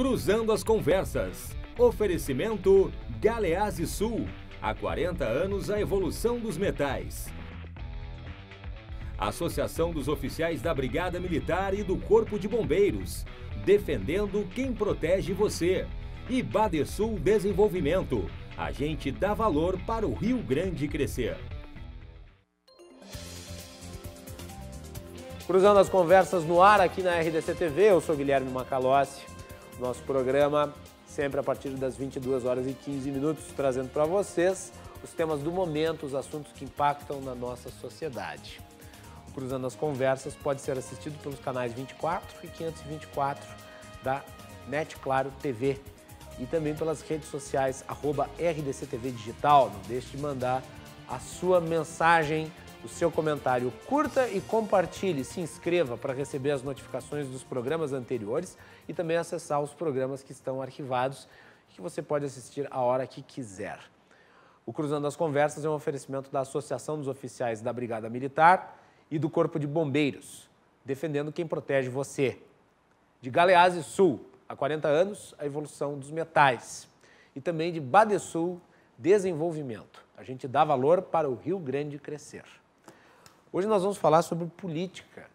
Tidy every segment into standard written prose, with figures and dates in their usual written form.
Cruzando as Conversas. Oferecimento Galeazzi Sul. Há 40 anos a evolução dos metais. Associação dos Oficiais da Brigada Militar e do Corpo de Bombeiros. Defendendo quem protege você. E Badesul Desenvolvimento. A gente dá valor para o Rio Grande crescer. Cruzando as Conversas no ar aqui na RDC TV, eu sou Guilherme Macalossi. Nosso programa sempre a partir das 22 horas e 15 minutos, trazendo para vocês os temas do momento, os assuntos que impactam na nossa sociedade. Cruzando as Conversas pode ser assistido pelos canais 24 e 524 da NET Claro TV e também pelas redes sociais @RDCTV Digital. Não deixe de mandar a sua mensagem, o seu comentário, curta e compartilhe, se inscreva para receber as notificações dos programas anteriores e também acessar os programas que estão arquivados, que você pode assistir a hora que quiser. O Cruzando as Conversas é um oferecimento da Associação dos Oficiais da Brigada Militar e do Corpo de Bombeiros, defendendo quem protege você. De Galeazzi Sul, há 40 anos, a evolução dos metais. E também de Badesul Desenvolvimento. A gente dá valor para o Rio Grande crescer. Hoje nós vamos falar sobre política.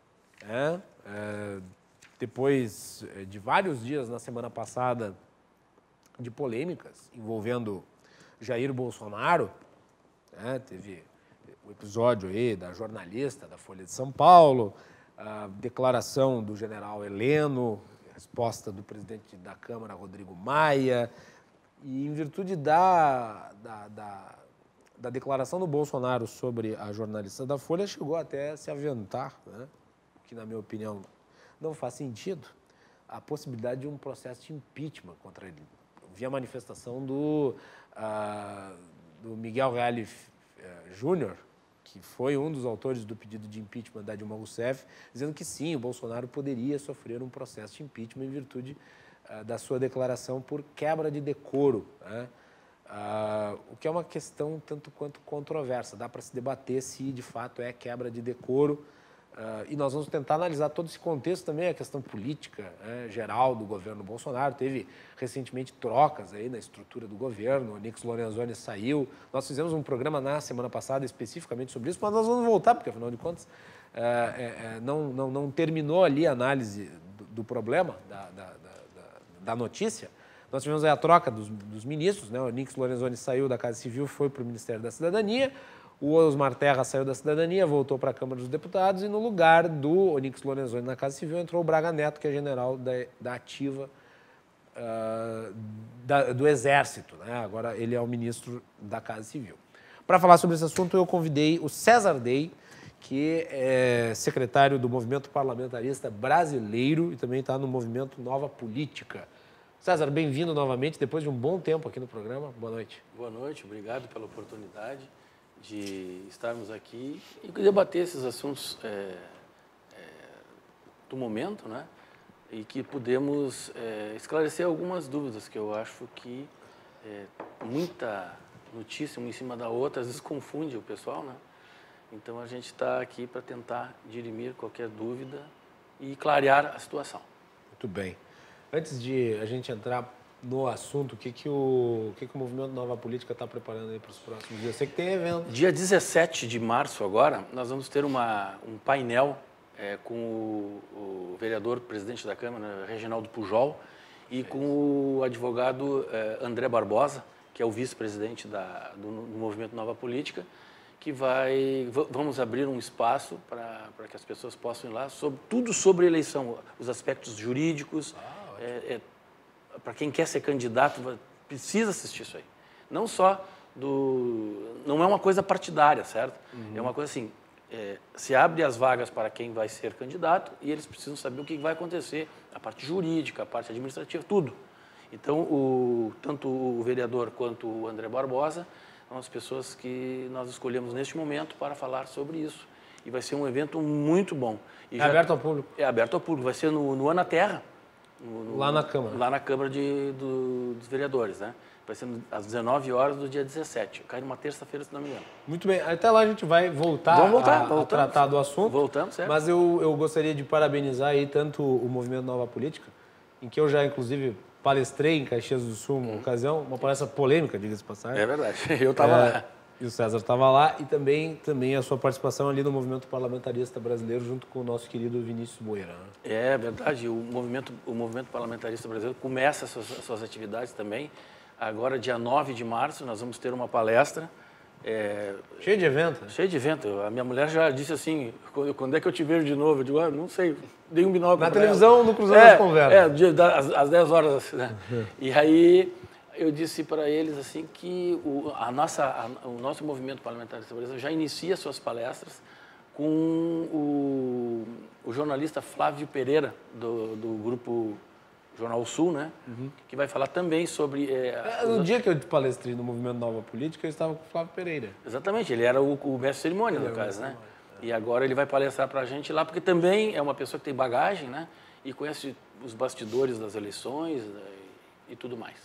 Depois de vários dias na semana passada de polêmicas envolvendo Jair Bolsonaro, teve o episódio aí da jornalista da Folha de São Paulo, a declaração do general Heleno, resposta do presidente da Câmara, Rodrigo Maia, e em virtude da declaração do Bolsonaro sobre a jornalista da Folha, chegou até a se aventar, que na minha opinião não faz sentido, a possibilidade de um processo de impeachment contra ele. Eu vi a manifestação do Miguel Reale Júnior, que foi um dos autores do pedido de impeachment da Dilma Rousseff, dizendo que sim, o Bolsonaro poderia sofrer um processo de impeachment em virtude da sua declaração por quebra de decoro, o que é uma questão tanto quanto controversa. Dá para se debater se de fato é quebra de decoro, e nós vamos tentar analisar todo esse contexto também, a questão política geral do governo Bolsonaro. Teve recentemente trocas aí na estrutura do governo, o Onyx Lorenzoni saiu. Nós fizemos um programa na semana passada especificamente sobre isso, mas nós vamos voltar, porque afinal de contas não terminou ali a análise do problema, da notícia. Nós tivemos aí a troca dos ministros, o Onyx Lorenzoni saiu da Casa Civil, foi para o Ministério da Cidadania, o Osmar Terra saiu da Cidadania, voltou para a Câmara dos Deputados e no lugar do Onyx Lorenzoni na Casa Civil entrou o Braga Neto, que é general da ativa do Exército, Agora ele é o ministro da Casa Civil. Para falar sobre esse assunto, eu convidei o César Day, que é secretário do Movimento Parlamentarista Brasileiro e também está no movimento Nova Política. César, bem-vindo novamente, depois de um bom tempo aqui no programa. Boa noite. Boa noite, obrigado pela oportunidade de estarmos aqui e debater esses assuntos do momento, E que pudemos esclarecer algumas dúvidas que eu acho que muita notícia uma em cima da outra, às vezes confunde o pessoal, Então a gente está aqui para tentar dirimir qualquer dúvida e clarear a situação. Muito bem. Antes de a gente entrar no assunto, o que o Movimento Nova Política está preparando aí para os próximos dias? Eu sei que tem evento. Dia 17 de março agora, nós vamos ter um painel com o vereador, presidente da Câmara, Reginaldo Pujol, e com o advogado André Barbosa, que é o vice-presidente do Movimento Nova Política, que vamos abrir um espaço para que as pessoas possam ir lá, tudo sobre eleição, os aspectos jurídicos. Para quem quer ser candidato, precisa assistir isso aí. Não só não é uma coisa partidária, certo? É uma coisa assim, se abre as vagas para quem vai ser candidato e eles precisam saber o que vai acontecer, a parte jurídica, a parte administrativa, tudo. Então, tanto o vereador quanto o André Barbosa são as pessoas que nós escolhemos neste momento para falar sobre isso. E vai ser um evento muito bom. Aberto ao público? É aberto ao público. Vai ser no Ana Terra. Lá na Câmara? Lá na Câmara dos Vereadores, Vai ser às 19 horas do dia 17. Cai numa terça-feira, se não me engano. Muito bem. Até lá a gente vai voltar a tratar do assunto. Voltamos, certo? Mas eu gostaria de parabenizar aí tanto o Movimento Nova Política, em que eu já, inclusive, palestrei em Caxias do Sul, uma ocasião, uma palestra polêmica, diga-se de passagem. É verdade, eu estava lá. E o César estava lá, e também a sua participação ali no movimento parlamentarista brasileiro, junto com o nosso querido Vinícius Boeira. Né? É verdade, o movimento parlamentarista brasileiro começa as suas atividades também. Agora, dia 9 de março, nós vamos ter uma palestra. Cheio de evento? Cheio de evento. A minha mulher já disse assim, quando é que eu te vejo de novo? Eu digo, não sei, dei um binóculo na pra televisão, ela. no Cruzando das Conversas. Às 10 horas. Né? E aí eu disse para eles assim que o nosso movimento parlamentarista brasileiro já inicia suas palestras com o jornalista Flávio Pereira, do grupo Jornal Sul, né? Que vai falar também sobre... No dia que eu palestrei no Movimento Nova Política, eu estava com o Flávio Pereira. Exatamente, ele era o mestre de cerimônia, no caso, né? E agora ele vai palestrar para a gente lá, porque também é uma pessoa que tem bagagem, né? E conhece os bastidores das eleições e tudo mais.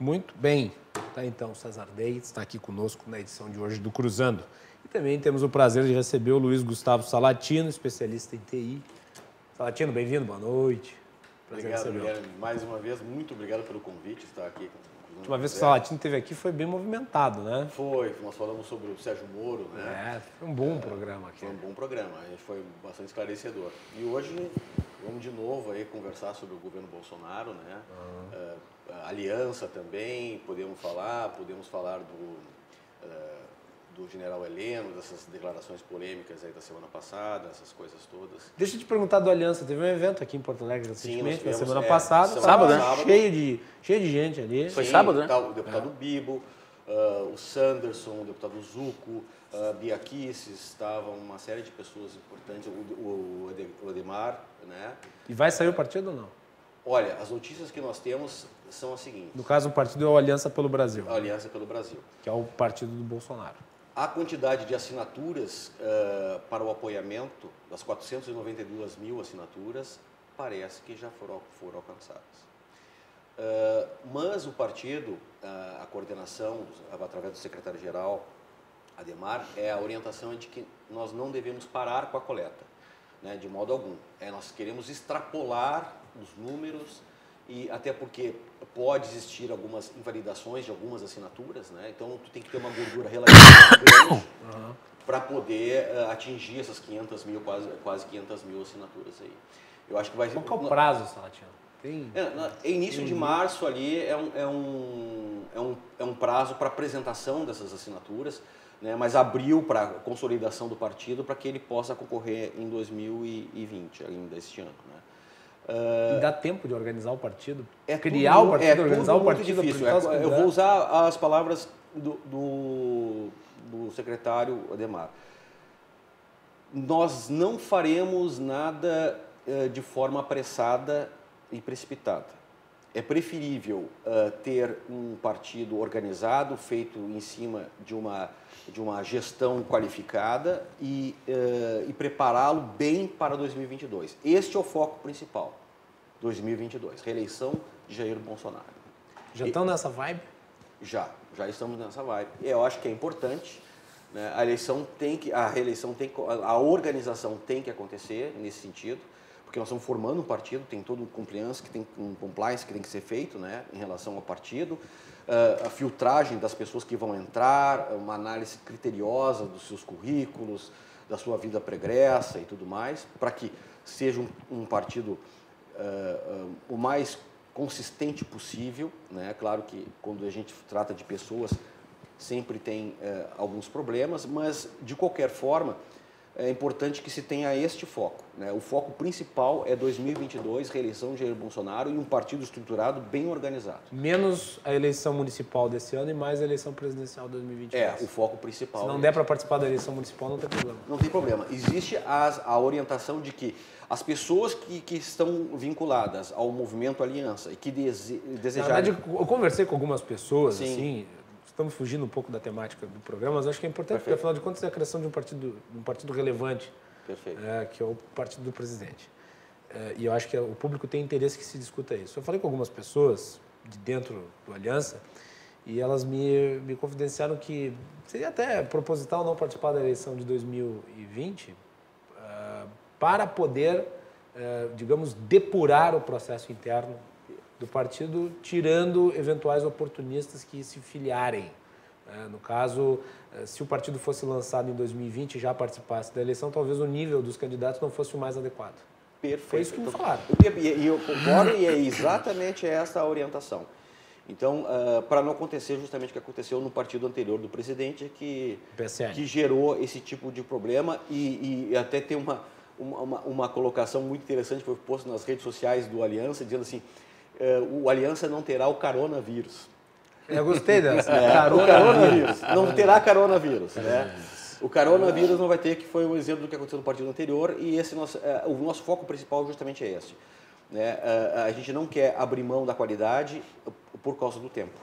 Muito bem. Tá, então, o César Dey está aqui conosco na edição de hoje do Cruzando. E também temos o prazer de receber o Luiz Gustavo Salatino, especialista em TI. Salatino, bem-vindo, boa noite. Obrigado, Guilherme. Mais uma vez, muito obrigado pelo convite, estar aqui. A última vez que o Salatino esteve aqui foi bem movimentado, né? Foi, nós falamos sobre o Sérgio Moro, né? Foi um bom programa aqui. Foi um bom programa, foi bastante esclarecedor. E hoje vamos de novo aí conversar sobre o governo Bolsonaro, né? A aliança também, podemos falar do general Heleno, dessas declarações polêmicas aí da semana passada, essas coisas todas. Deixa eu te perguntar do Aliança. Teve um evento aqui em Porto Alegre recentemente, na semana passada. Sábado, né? Cheio de gente ali. Foi sábado, né? O deputado Bibo, o Sanderson, o deputado Zucco, Bia Kicis, estavam uma série de pessoas importantes, o Ademar, né? E vai sair o partido ou não? Olha, as notícias que nós temos são as seguintes. No caso, o partido é o Aliança pelo Brasil. A Aliança pelo Brasil. Que é o partido do Bolsonaro. A quantidade de assinaturas para o apoiamento, das 492 mil assinaturas, parece que já foram alcançadas. Mas o partido, a coordenação, através do secretário-geral Ademar, a orientação é de que nós não devemos parar com a coleta, né, de modo algum. Nós queremos extrapolar os números, e até porque pode existir algumas invalidações de algumas assinaturas, né? Então tu tem que ter uma gordura relativamente grande para poder atingir essas 500 mil, quase 500 mil assinaturas aí. Eu acho que vai. Qual que é o prazo, Salatino? Início de março ali é um prazo para apresentação dessas assinaturas, né? Mas abril para consolidação do partido para que ele possa concorrer em 2020, ainda este ano, né? E dá tempo de organizar o partido? Criar o partido, organizar o partido? Difícil. Eu vou usar as palavras do secretário Ademar. Nós não faremos nada de forma apressada e precipitada. É preferível ter um partido organizado, feito em cima de uma gestão qualificada e prepará-lo bem para 2022. Este é o foco principal, 2022, reeleição de Jair Bolsonaro. Já estão nessa vibe? Já estamos nessa vibe. Eu acho que é importante, né? A organização tem que acontecer nesse sentido, porque nós estamos formando um partido, tem todo um compliance que tem que ser feito, né, em relação ao partido, a filtragem das pessoas que vão entrar, uma análise criteriosa dos seus currículos, da sua vida pregressa e tudo mais, para que seja um partido o mais consistente possível, né? Claro que quando a gente trata de pessoas sempre tem alguns problemas, mas de qualquer forma é importante que se tenha este foco, né? O foco principal é 2022, reeleição de Jair Bolsonaro e um partido estruturado, bem organizado. Menos a eleição municipal desse ano e mais a eleição presidencial de 2022. O foco principal. Se não der para participar da eleição municipal, não tem problema. Não tem problema. Existe a orientação de que as pessoas que estão vinculadas ao movimento Aliança e que desejarem... Na verdade, eu conversei com algumas pessoas, Sim. assim... Estamos fugindo um pouco da temática do programa, mas acho que é importante, porque afinal de contas é a criação de um partido relevante, que é o partido do presidente. E eu acho que o público tem interesse que se discuta isso. Eu falei com algumas pessoas de dentro do Aliança e elas me confidenciaram que seria até proposital não participar da eleição de 2020 para poder, digamos, depurar o processo interno do partido, tirando eventuais oportunistas que se filiarem. No caso, se o partido fosse lançado em 2020 e já participasse da eleição, talvez o nível dos candidatos não fosse o mais adequado. Perfeito. Foi isso que me falaram. E eu concordo, e é exatamente essa a orientação. Então, para não acontecer justamente o que aconteceu no partido anterior do presidente, que gerou esse tipo de problema e até tem uma colocação muito interessante que foi posta nas redes sociais do Aliança, dizendo assim, o Aliança não terá o coronavírus. Eu gostei dessa. O coronavírus. Não terá coronavírus, né? O coronavírus não vai ter, que foi um exemplo do que aconteceu no partido anterior, e o nosso foco principal justamente é esse. Né? A gente não quer abrir mão da qualidade por causa do tempo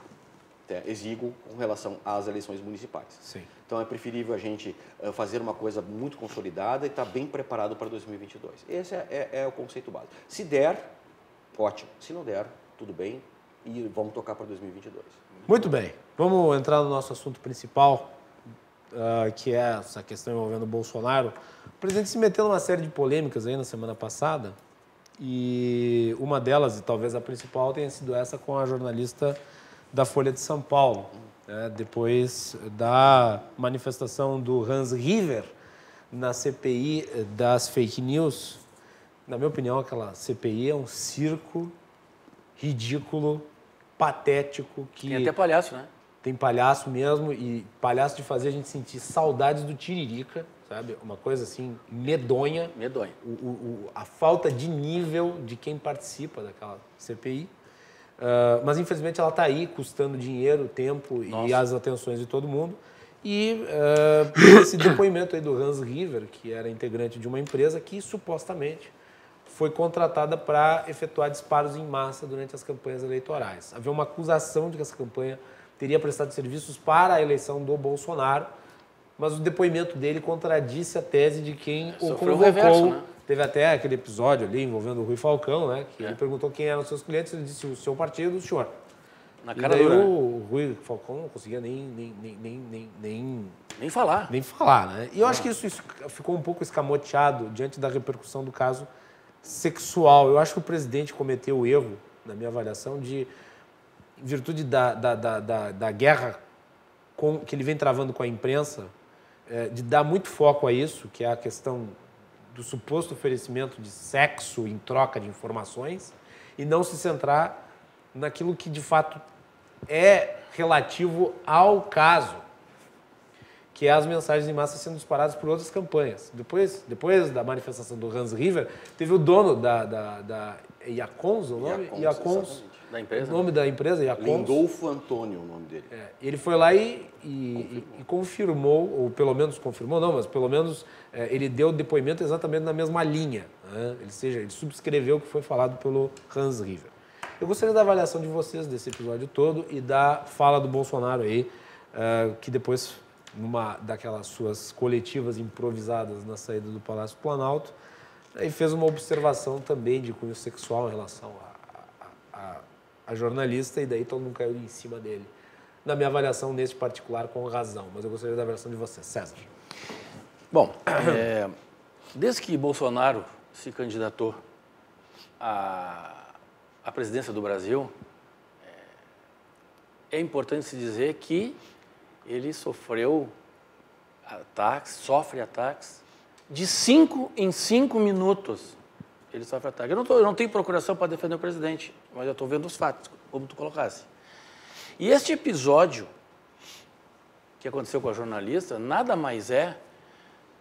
exíguo com relação às eleições municipais. Sim. Então é preferível a gente fazer uma coisa muito consolidada e estar bem preparado para 2022. Esse é o conceito básico. Se der, ótimo. Se não der, tudo bem, e vamos tocar para 2022. Muito bem. Vamos entrar no nosso assunto principal, que é essa questão envolvendo o Bolsonaro. O presidente se meteu numa série de polêmicas aí na semana passada, e uma delas, e talvez a principal, tenha sido essa com a jornalista da Folha de São Paulo, depois da manifestação do Hans River na CPI das fake news. Na minha opinião, aquela CPI é um circo ridículo, patético. Tem até palhaço, né? Tem palhaço mesmo, e palhaço de fazer a gente sentir saudades do Tiririca, sabe? Uma coisa assim, medonha. Medonha. A falta de nível de quem participa daquela CPI. Mas, infelizmente, ela está aí, custando dinheiro, tempo e as atenções de todo mundo. E esse depoimento aí do Hans River, que era integrante de uma empresa que, supostamente, foi contratada para efetuar disparos em massa durante as campanhas eleitorais. Havia uma acusação de que essa campanha teria prestado serviços para a eleição do Bolsonaro, mas o depoimento dele contradisse a tese de quem o convocou. Reverso, né? Teve até aquele episódio ali envolvendo o Rui Falcão, né? Que ele perguntou quem eram os seus clientes, ele disse o seu partido, o senhor. Na cara e daí dura, o Rui Falcão não conseguia nem falar. Nem falar, né? E eu acho que isso ficou um pouco escamoteado diante da repercussão do caso sexual. Eu acho que o presidente cometeu o erro, na minha avaliação, em virtude da guerra que ele vem travando com a imprensa, de dar muito foco a isso, que é a questão do suposto oferecimento de sexo em troca de informações, e não se centrar naquilo que, de fato, é relativo ao caso, que é as mensagens em massa sendo disparadas por outras campanhas. Depois da manifestação do Hans River, teve o dono da Iacons, o nome? Iacons, da empresa. O nome da empresa, Iacons. Lindolfo Antônio, o nome dele. Ele foi lá e confirmou, ou pelo menos confirmou, não, mas pelo menos ele deu depoimento exatamente na mesma linha. Né? Ele subscreveu o que foi falado pelo Hans River. Eu gostaria da avaliação de vocês desse episódio todo e da fala do Bolsonaro aí, que depois, numa daquelas suas coletivas improvisadas na saída do Palácio Planalto, aí fez uma observação também de cunho sexual em relação a jornalista, e daí todo mundo caiu em cima dele. Na minha avaliação, nesse particular, com razão. Mas eu gostaria da avaliação de você, César. Bom, desde que Bolsonaro se candidatou à presidência do Brasil, é importante se dizer que ele sofre ataques de 5 em 5 minutos. Ele sofre ataque. Eu não tenho procuração para defender o presidente, mas eu estou vendo os fatos, como tu colocasse. E este episódio que aconteceu com a jornalista nada mais é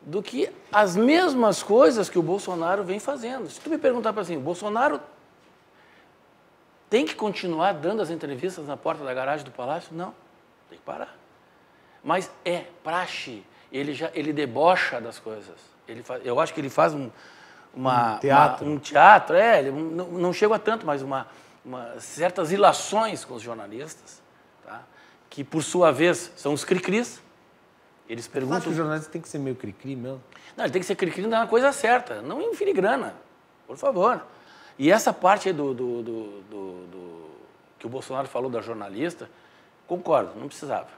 do que as mesmas coisas que o Bolsonaro vem fazendo. Se tu me perguntar para assim, o Bolsonaro tem que continuar dando as entrevistas na porta da garagem do Palácio? Não, tem que parar. Mas é praxe, ele debocha das coisas. Eu acho que ele faz um teatro, ele não chega a tanto, mas certas ilações com os jornalistas, tá? Que, por sua vez, são os cri-cris. Eles perguntam... Acho que o jornalista tem que ser meio cri-cri mesmo? Não, ele tem que ser cri-cri na coisa certa, não em filigrana, por favor. E essa parte aí que o Bolsonaro falou da jornalista, concordo, não precisava.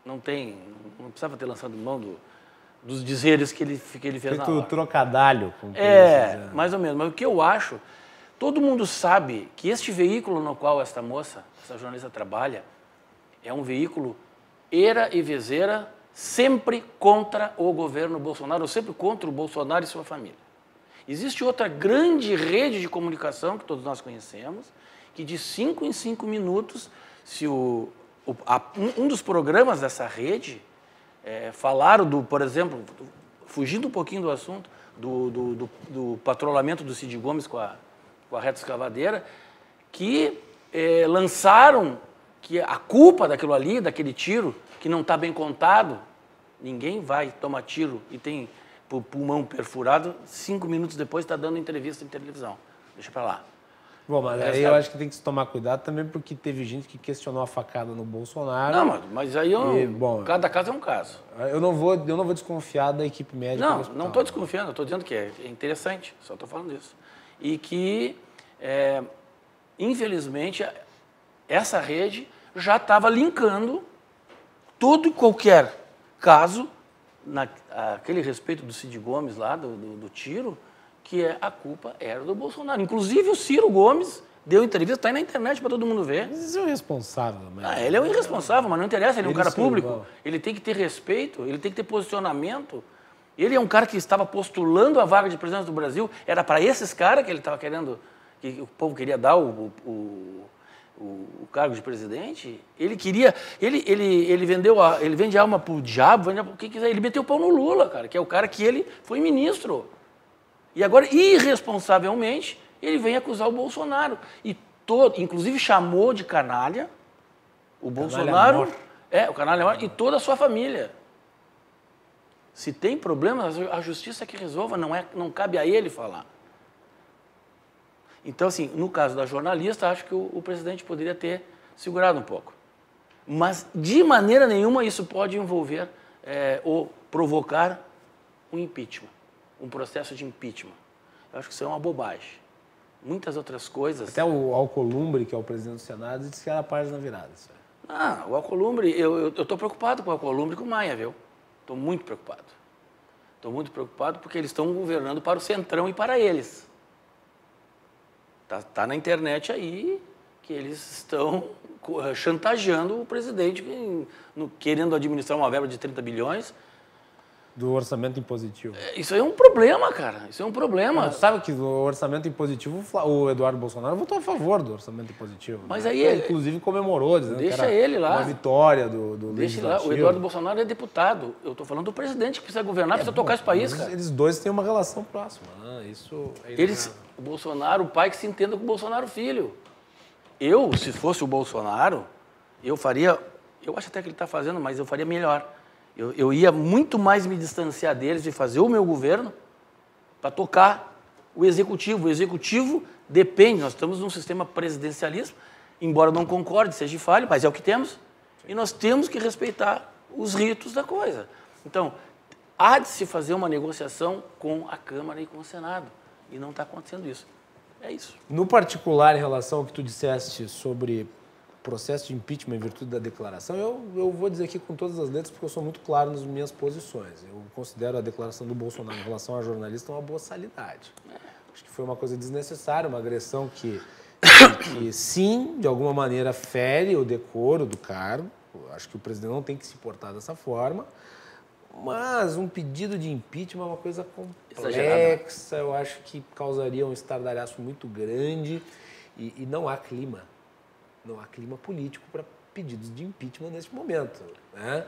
Não precisava ter lançado mão dos dizeres que ele fez na hora. Feito trocadalho. Mais ou menos. Mas o que eu acho Todo mundo sabe que este veículo no qual esta moça, essa jornalista trabalha, é um veículo era e vezera sempre contra o governo Bolsonaro, ou sempre contra o Bolsonaro e sua família. Existe outra grande rede de comunicação que todos nós conhecemos, que de 5 em 5 minutos, se um dos programas dessa rede falaram por exemplo, fugindo um pouquinho do assunto, do patrulhamento do Cid Gomes com a reta escavadeira, que lançaram que a culpa daquilo ali, daquele tiro, que não está bem contado, ninguém vai tomar tiro e tem pulmão perfurado, 5 minutos depois está dando entrevista em televisão. Deixa para lá. Bom, mas aí eu acho que tem que se tomar cuidado também, porque teve gente que questionou a facada no Bolsonaro. Não, mas aí cada caso é um caso. Eu não vou desconfiar da equipe médica do hospital. Não estou desconfiando, estou dizendo que é interessante, só estou falando isso. E que, infelizmente, essa rede já estava linkando todo e qualquer caso, aquele respeito do Cid Gomes lá, do tiro, que a culpa era do Bolsonaro. Inclusive o Ciro Gomes deu entrevista, está aí na internet para todo mundo ver. Mas isso é o irresponsável. Ele é o irresponsável, mas não interessa, ele é um cara público. Ele tem que ter respeito, ele tem que ter posicionamento. Ele é um cara que estava postulando a vaga de presidente do Brasil. Era para esses caras que ele estava querendo, que o povo queria dar o cargo de presidente. Ele queria, ele vende alma pro diabo, vende o que quiser. Ele meteu o pau no Lula, cara, que é o cara que ele foi ministro. E agora, irresponsavelmente, ele vem acusar o Bolsonaro. Inclusive chamou de canalha o Bolsonaro, o canalha maior, e toda a sua família. Se tem problema, a justiça que resolva, não cabe a ele falar. Então, assim, no caso da jornalista, acho que o presidente poderia ter segurado um pouco. Mas, de maneira nenhuma, isso pode envolver ou provocar um impeachment, um processo de impeachment. Eu acho que isso é uma bobagem. Muitas outras coisas... Até o Alcolumbre, que é o presidente do Senado, disse que era página virada. O Alcolumbre, eu estou preocupado com o Alcolumbre e com o Maia, viu? Estou muito preocupado. Estou muito preocupado porque eles estão governando para o Centrão e para eles. Tá na internet aí que eles estão chantageando o presidente, querendo administrar uma verba de 30 bilhões. Do orçamento impositivo. Isso aí é um problema, cara. Isso é um problema. Não, sabe que o orçamento impositivo, o Eduardo Bolsonaro votou a favor do orçamento impositivo. Mas né? aí ele, inclusive, comemorou, dizendo deixa que era ele lá. uma vitória do Deixa legislativo. lá. O Eduardo Bolsonaro é deputado. Eu estou falando do presidente que precisa governar, precisa tocar esse país, cara. Eles dois têm uma relação próxima. Isso o Bolsonaro, o pai que se entenda com o Bolsonaro filho. Se fosse o Bolsonaro, eu faria... Eu acho até que ele está fazendo, mas eu faria melhor. Eu ia muito mais me distanciar deles e fazer o meu governo para tocar o executivo. O executivo depende, nós estamos num sistema presidencialista, embora não concorde, seja falho, mas é o que temos, e nós temos que respeitar os ritos da coisa. Então, há de se fazer uma negociação com a Câmara e com o Senado, e não está acontecendo isso. É isso. No particular, em relação ao que tu disseste sobre processo de impeachment em virtude da declaração, eu vou dizer aqui com todas as letras, porque eu sou muito claro nas minhas posições. Eu considero a declaração do Bolsonaro em relação a jornalista uma boçalidade. Acho que foi uma coisa desnecessária, uma agressão que sim, de alguma maneira, fere o decoro do cargo. Acho que o presidente não tem que se portar dessa forma. Mas um pedido de impeachment é uma coisa complexa, eu acho que causaria um estardalhaço muito grande e não há clima. Não há clima político para pedidos de impeachment neste momento. Né?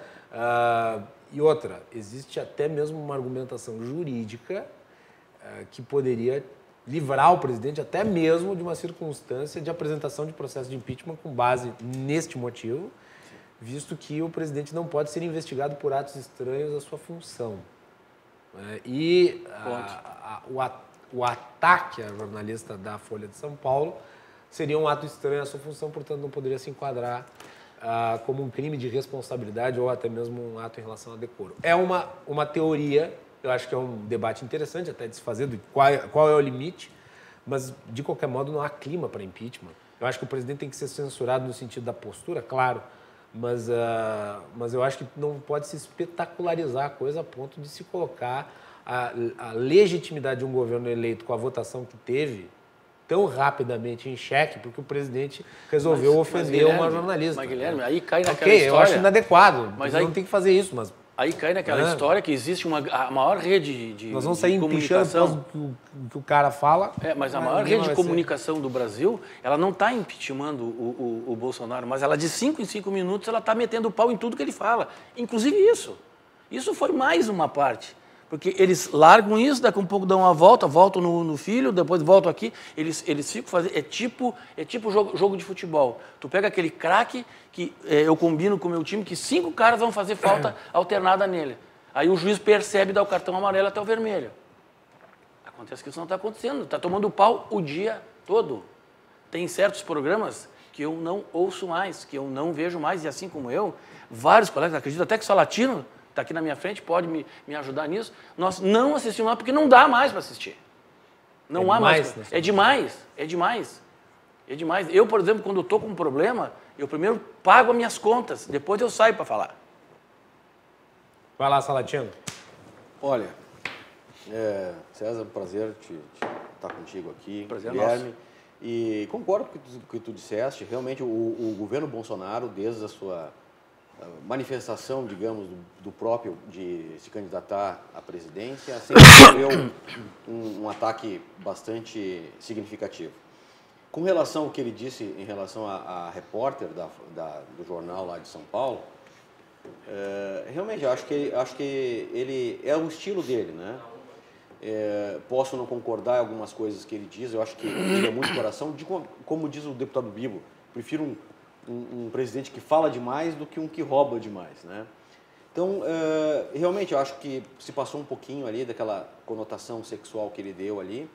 E outra, existe até mesmo uma argumentação jurídica que poderia livrar o presidente até mesmo de uma circunstância de apresentação de processo de impeachment com base neste motivo, visto que o presidente não pode ser investigado por atos estranhos à sua função. E o ataque à jornalista da Folha de São Paulo seria um ato estranho à sua função, portanto não poderia se enquadrar como um crime de responsabilidade ou até mesmo um ato em relação a decoro. É uma teoria, eu acho que é um debate interessante até de se fazer de qual é o limite, mas de qualquer modo não há clima para impeachment. Eu acho que o presidente tem que ser censurado no sentido da postura, claro, mas eu acho que não pode se espetacularizar a coisa a ponto de se colocar a legitimidade de um governo eleito com a votação que teve tão rapidamente em xeque porque o presidente resolveu ofender uma jornalista. Mas, Guilherme, aí cai naquela história... história... eu acho inadequado, mas aí, não tem que fazer isso, mas... Aí cai naquela história que existe a maior rede de nós vamos sair comunicação... que o cara fala... mas a maior rede de comunicação do Brasil, ela não está impeachmentando o Bolsonaro, mas ela de 5 em 5 minutos, ela está metendo o pau em tudo que ele fala. Inclusive isso. Isso foi mais uma parte. Porque eles largam isso, daqui a um pouco dão uma volta, voltam no filho, depois voltam aqui. Eles ficam fazendo... É tipo jogo de futebol. Tu pega aquele craque que eu combino com o meu time que 5 caras vão fazer falta alternada nele. Aí o juiz percebe, dá o cartão amarelo até o vermelho. Acontece que isso não está acontecendo. Está tomando pau o dia todo. Tem certos programas que eu não ouço mais, que eu não vejo mais. E assim como eu, vários colegas, acredito até que o Salatino... está aqui na minha frente, pode me ajudar nisso. Nós não assistimos mais porque não dá mais para assistir. Não há mais. É demais. Eu, por exemplo, quando eu estou com um problema, eu primeiro pago as minhas contas, depois eu saio para falar. Vai lá, Salatino. Olha, César, é um prazer estar contigo aqui. Prazer Guilherme. nosso. E concordo com o que tu disseste. Realmente, o governo Bolsonaro, desde a sua manifestação, digamos, do próprio de se candidatar à presidência, sempre sofreu um ataque bastante significativo. Com relação ao que ele disse em relação à repórter do jornal lá de São Paulo, realmente, acho que ele é o estilo dele, né? Posso não concordar em algumas coisas que ele diz, eu acho que ele é muito coração. Como diz o deputado Bibo, prefiro um presidente que fala demais do que um que rouba demais, né? Então, realmente, eu acho que se passou um pouquinho ali daquela conotação sexual que ele deu ali,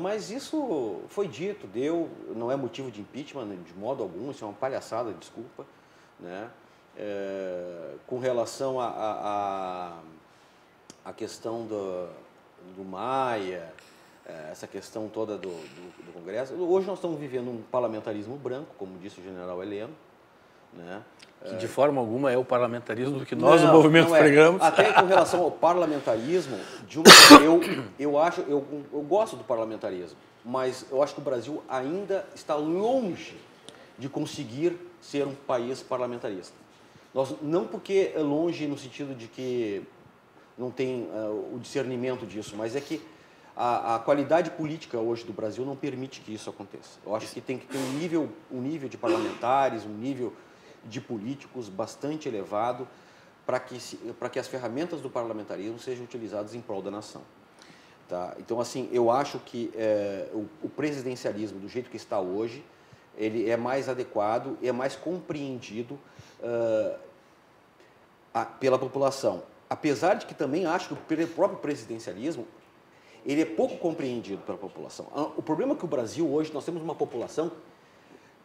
mas isso foi dito, não é motivo de impeachment de modo algum, isso é uma palhaçada, desculpa, né? Com relação à questão do Maia, essa questão toda do Congresso. Hoje nós estamos vivendo um parlamentarismo branco, como disse o general Heleno, né? Que de forma alguma é o parlamentarismo do que nós, o movimento, pregamos. Até com relação ao parlamentarismo, eu gosto do parlamentarismo, mas eu acho que o Brasil ainda está longe de conseguir ser um país parlamentarista. Não porque é longe no sentido de que não tem o discernimento disso, mas é que a qualidade política hoje do Brasil não permite que isso aconteça. Eu acho que tem que ter um nível de parlamentares, um nível de políticos bastante elevado para que as ferramentas do parlamentarismo sejam utilizadas em prol da nação. Tá? Então, assim, eu acho que o presidencialismo, do jeito que está hoje, ele é mais adequado, é mais compreendido pela população. Apesar de que também acho que o próprio presidencialismo ele é pouco compreendido pela população. O problema é que o Brasil hoje, nós temos uma população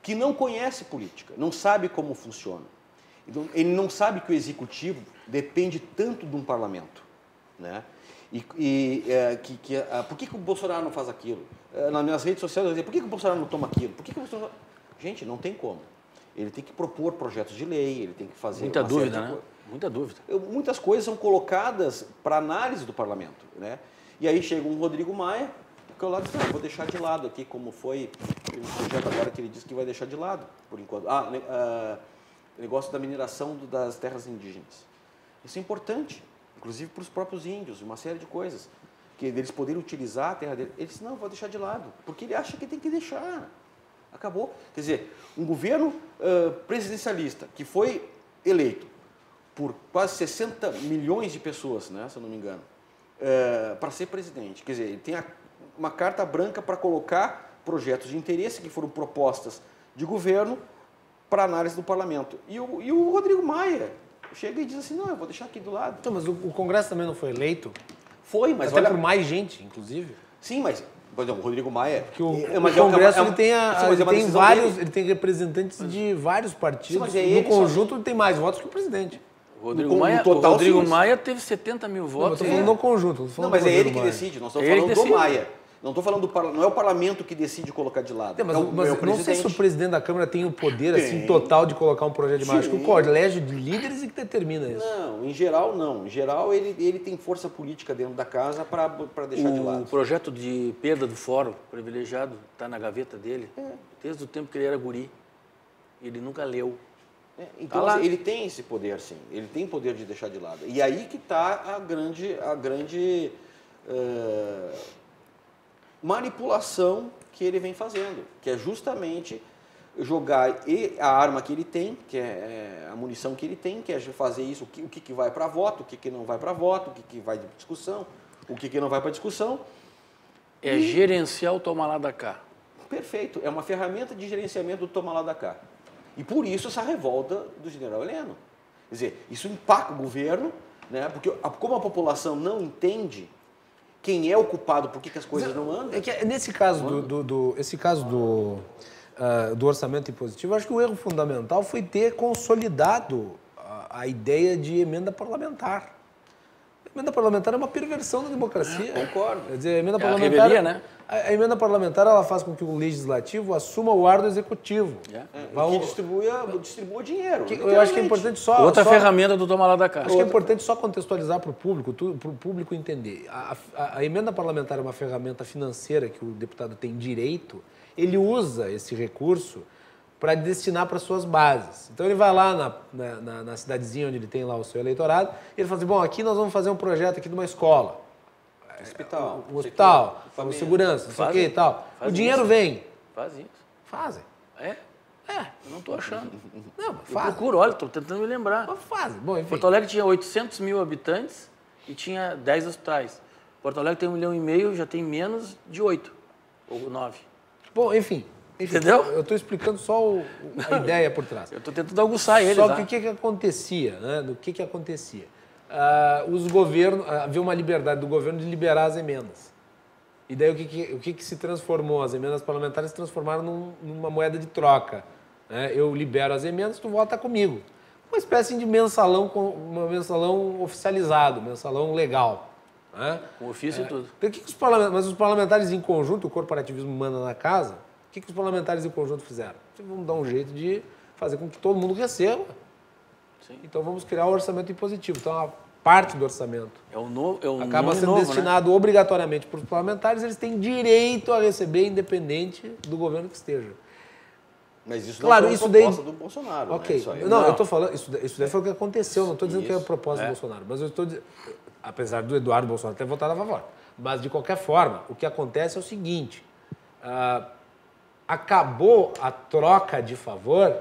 que não conhece política, não sabe como funciona. Então, ele não sabe que o executivo depende tanto de um parlamento, né? Por que o Bolsonaro não faz aquilo? Nas redes sociais, eu dizia, por que o Bolsonaro não toma aquilo? Por que o Bolsonaro... Gente, não tem como. Ele tem que propor projetos de lei, ele tem que fazer... Muita dúvida, né? Muita dúvida. Muitas coisas são colocadas para análise do parlamento, né? E aí chega um Rodrigo Maia, que eu lá disse, vou deixar de lado aqui, como foi o projeto agora que ele disse que vai deixar de lado, por enquanto. Negócio da mineração das terras indígenas. Isso é importante, inclusive para os próprios índios, uma série de coisas, que eles poderem utilizar a terra deles. Ele disse, não, vou deixar de lado, porque ele acha que tem que deixar. Acabou. Quer dizer, um governo presidencialista que foi eleito por quase 60 milhões de pessoas, né, se eu não me engano, para ser presidente. Quer dizer, ele tem uma carta branca para colocar projetos de interesse que foram propostas de governo para análise do parlamento. E o Rodrigo Maia chega e diz assim, não, eu vou deixar aqui do lado. Então, mas o Congresso também não foi eleito? Foi, mas até por mais gente, inclusive. Sim, mas, por exemplo, o Rodrigo Maia... o Congresso ele tem representantes de vários partidos. Sim, no conjunto ele tem mais votos que o presidente. O Rodrigo Maia teve 70 mil votos. Não, eu estou falando no conjunto. Não, mas é ele que decide, nós estamos falando do Maia. Não estou falando não é o parlamento que decide colocar de lado. Mas não sei se o presidente da Câmara tem o poder assim, total de colocar um projeto de marcha. Acho que o colégio de líderes é que determina isso. Não, em geral não. Em geral ele tem força política dentro da casa para deixar de lado. O projeto de perda do fórum privilegiado está na gaveta dele desde o tempo que ele era guri. Ele nunca leu. Então assim, ele tem esse poder, sim. Ele tem poder de deixar de lado. E aí que está a grande manipulação que ele vem fazendo, que é justamente jogar a arma que ele tem, que é a munição que ele tem, que é fazer isso, o que vai para voto, o que não vai para voto, o que vai de discussão, o que não vai para discussão. Gerenciar o toma lá da cá. Perfeito, é uma ferramenta de gerenciamento do toma lá da cá. E por isso essa revolta do general Heleno. Quer dizer, isso empaca o governo, né? Porque como a população não entende quem é o culpado, por que as coisas não andam. É que nesse caso do orçamento impositivo, eu acho que o erro fundamental foi ter consolidado a ideia de emenda parlamentar. A emenda parlamentar é uma perversão da democracia. Concordo. Quer dizer, a emenda parlamentar, parlamentar, revelia, né? A emenda parlamentar ela faz com que o legislativo assuma o ar do executivo. Que distribua dinheiro. Eu acho que é importante outra ferramenta do toma lá da cá. Acho que é importante só contextualizar para o público entender. A emenda parlamentar é uma ferramenta financeira que o deputado tem direito, ele usa esse recurso para destinar para suas bases. Então ele vai lá na cidadezinha onde ele tem lá o seu eleitorado e ele fala assim, bom, aqui nós vamos fazer um projeto aqui de uma escola. Um hospital, uma segurança, não sei o que e tal. O dinheiro vem. Faz isso. Fazem. Eu não estou achando. Não, eu procuro, olha, estou tentando me lembrar. Mas fazem. Bom, enfim. Porto Alegre tinha 800 mil habitantes e tinha 10 hospitais. Porto Alegre tem 1,5 milhão, já tem menos de 8 ou 9. Bom, enfim. Entendeu? Eu estou explicando só a ideia por trás. Eu estou tentando aguçar eles. Só que o que acontecia, né? Do que acontecia? Os governos, havia uma liberdade do governo de liberar as emendas. E daí o que se transformou? As emendas parlamentares se transformaram numa moeda de troca. Né? Eu libero as emendas, tu vota comigo. Uma espécie de mensalão oficializado, mensalão legal. Né? Com ofício e tudo. Então, mas os parlamentares em conjunto, o corporativismo manda na casa, o que os parlamentares em conjunto fizeram? Vamos dar um jeito de fazer com que todo mundo receba. Sim. Então vamos criar um orçamento impositivo. Então a parte do orçamento acaba sendo destinado obrigatoriamente para os parlamentares, eles têm direito a receber independente do governo que esteja. Mas isso não foi a proposta do Bolsonaro. Ok. Né? Isso aí, não, eu estou falando, isso daí foi o que aconteceu, não estou dizendo que é a proposta do Bolsonaro, mas eu estou dizendo, apesar do Eduardo Bolsonaro ter votado a favor, mas de qualquer forma, o que acontece é o seguinte, acabou a troca de favor,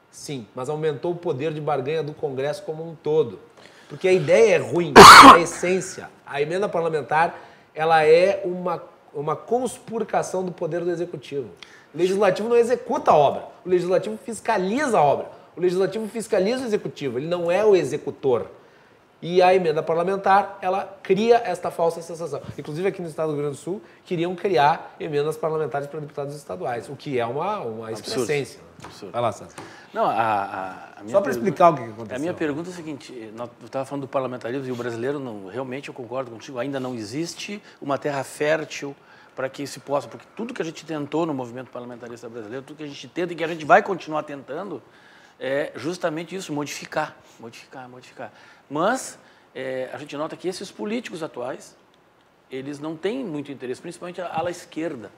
sim, mas aumentou o poder de barganha do Congresso como um todo. Porque a ideia é ruim, a essência. A emenda parlamentar, ela é uma conspurcação do poder do Executivo. O Legislativo não executa a obra, o Legislativo fiscaliza a obra. O Legislativo fiscaliza o Executivo, ele não é o executor. E a emenda parlamentar, ela cria esta falsa sensação. Inclusive, aqui no estado do Rio Grande do Sul, queriam criar emendas parlamentares para deputados estaduais, o que é uma excrescência. Absurdo. Vai lá, Sassi. Não, a minha Só para explicar o que aconteceu. A minha pergunta é a seguinte, eu estava falando do parlamentarismo e o brasileiro, realmente eu concordo contigo, ainda não existe uma terra fértil para que se possa, porque tudo que a gente tentou no movimento parlamentarista brasileiro, tudo que a gente tenta e que a gente vai continuar tentando, é justamente isso, modificar. Mas a gente nota que esses políticos atuais, eles não têm muito interesse, principalmente a ala esquerda,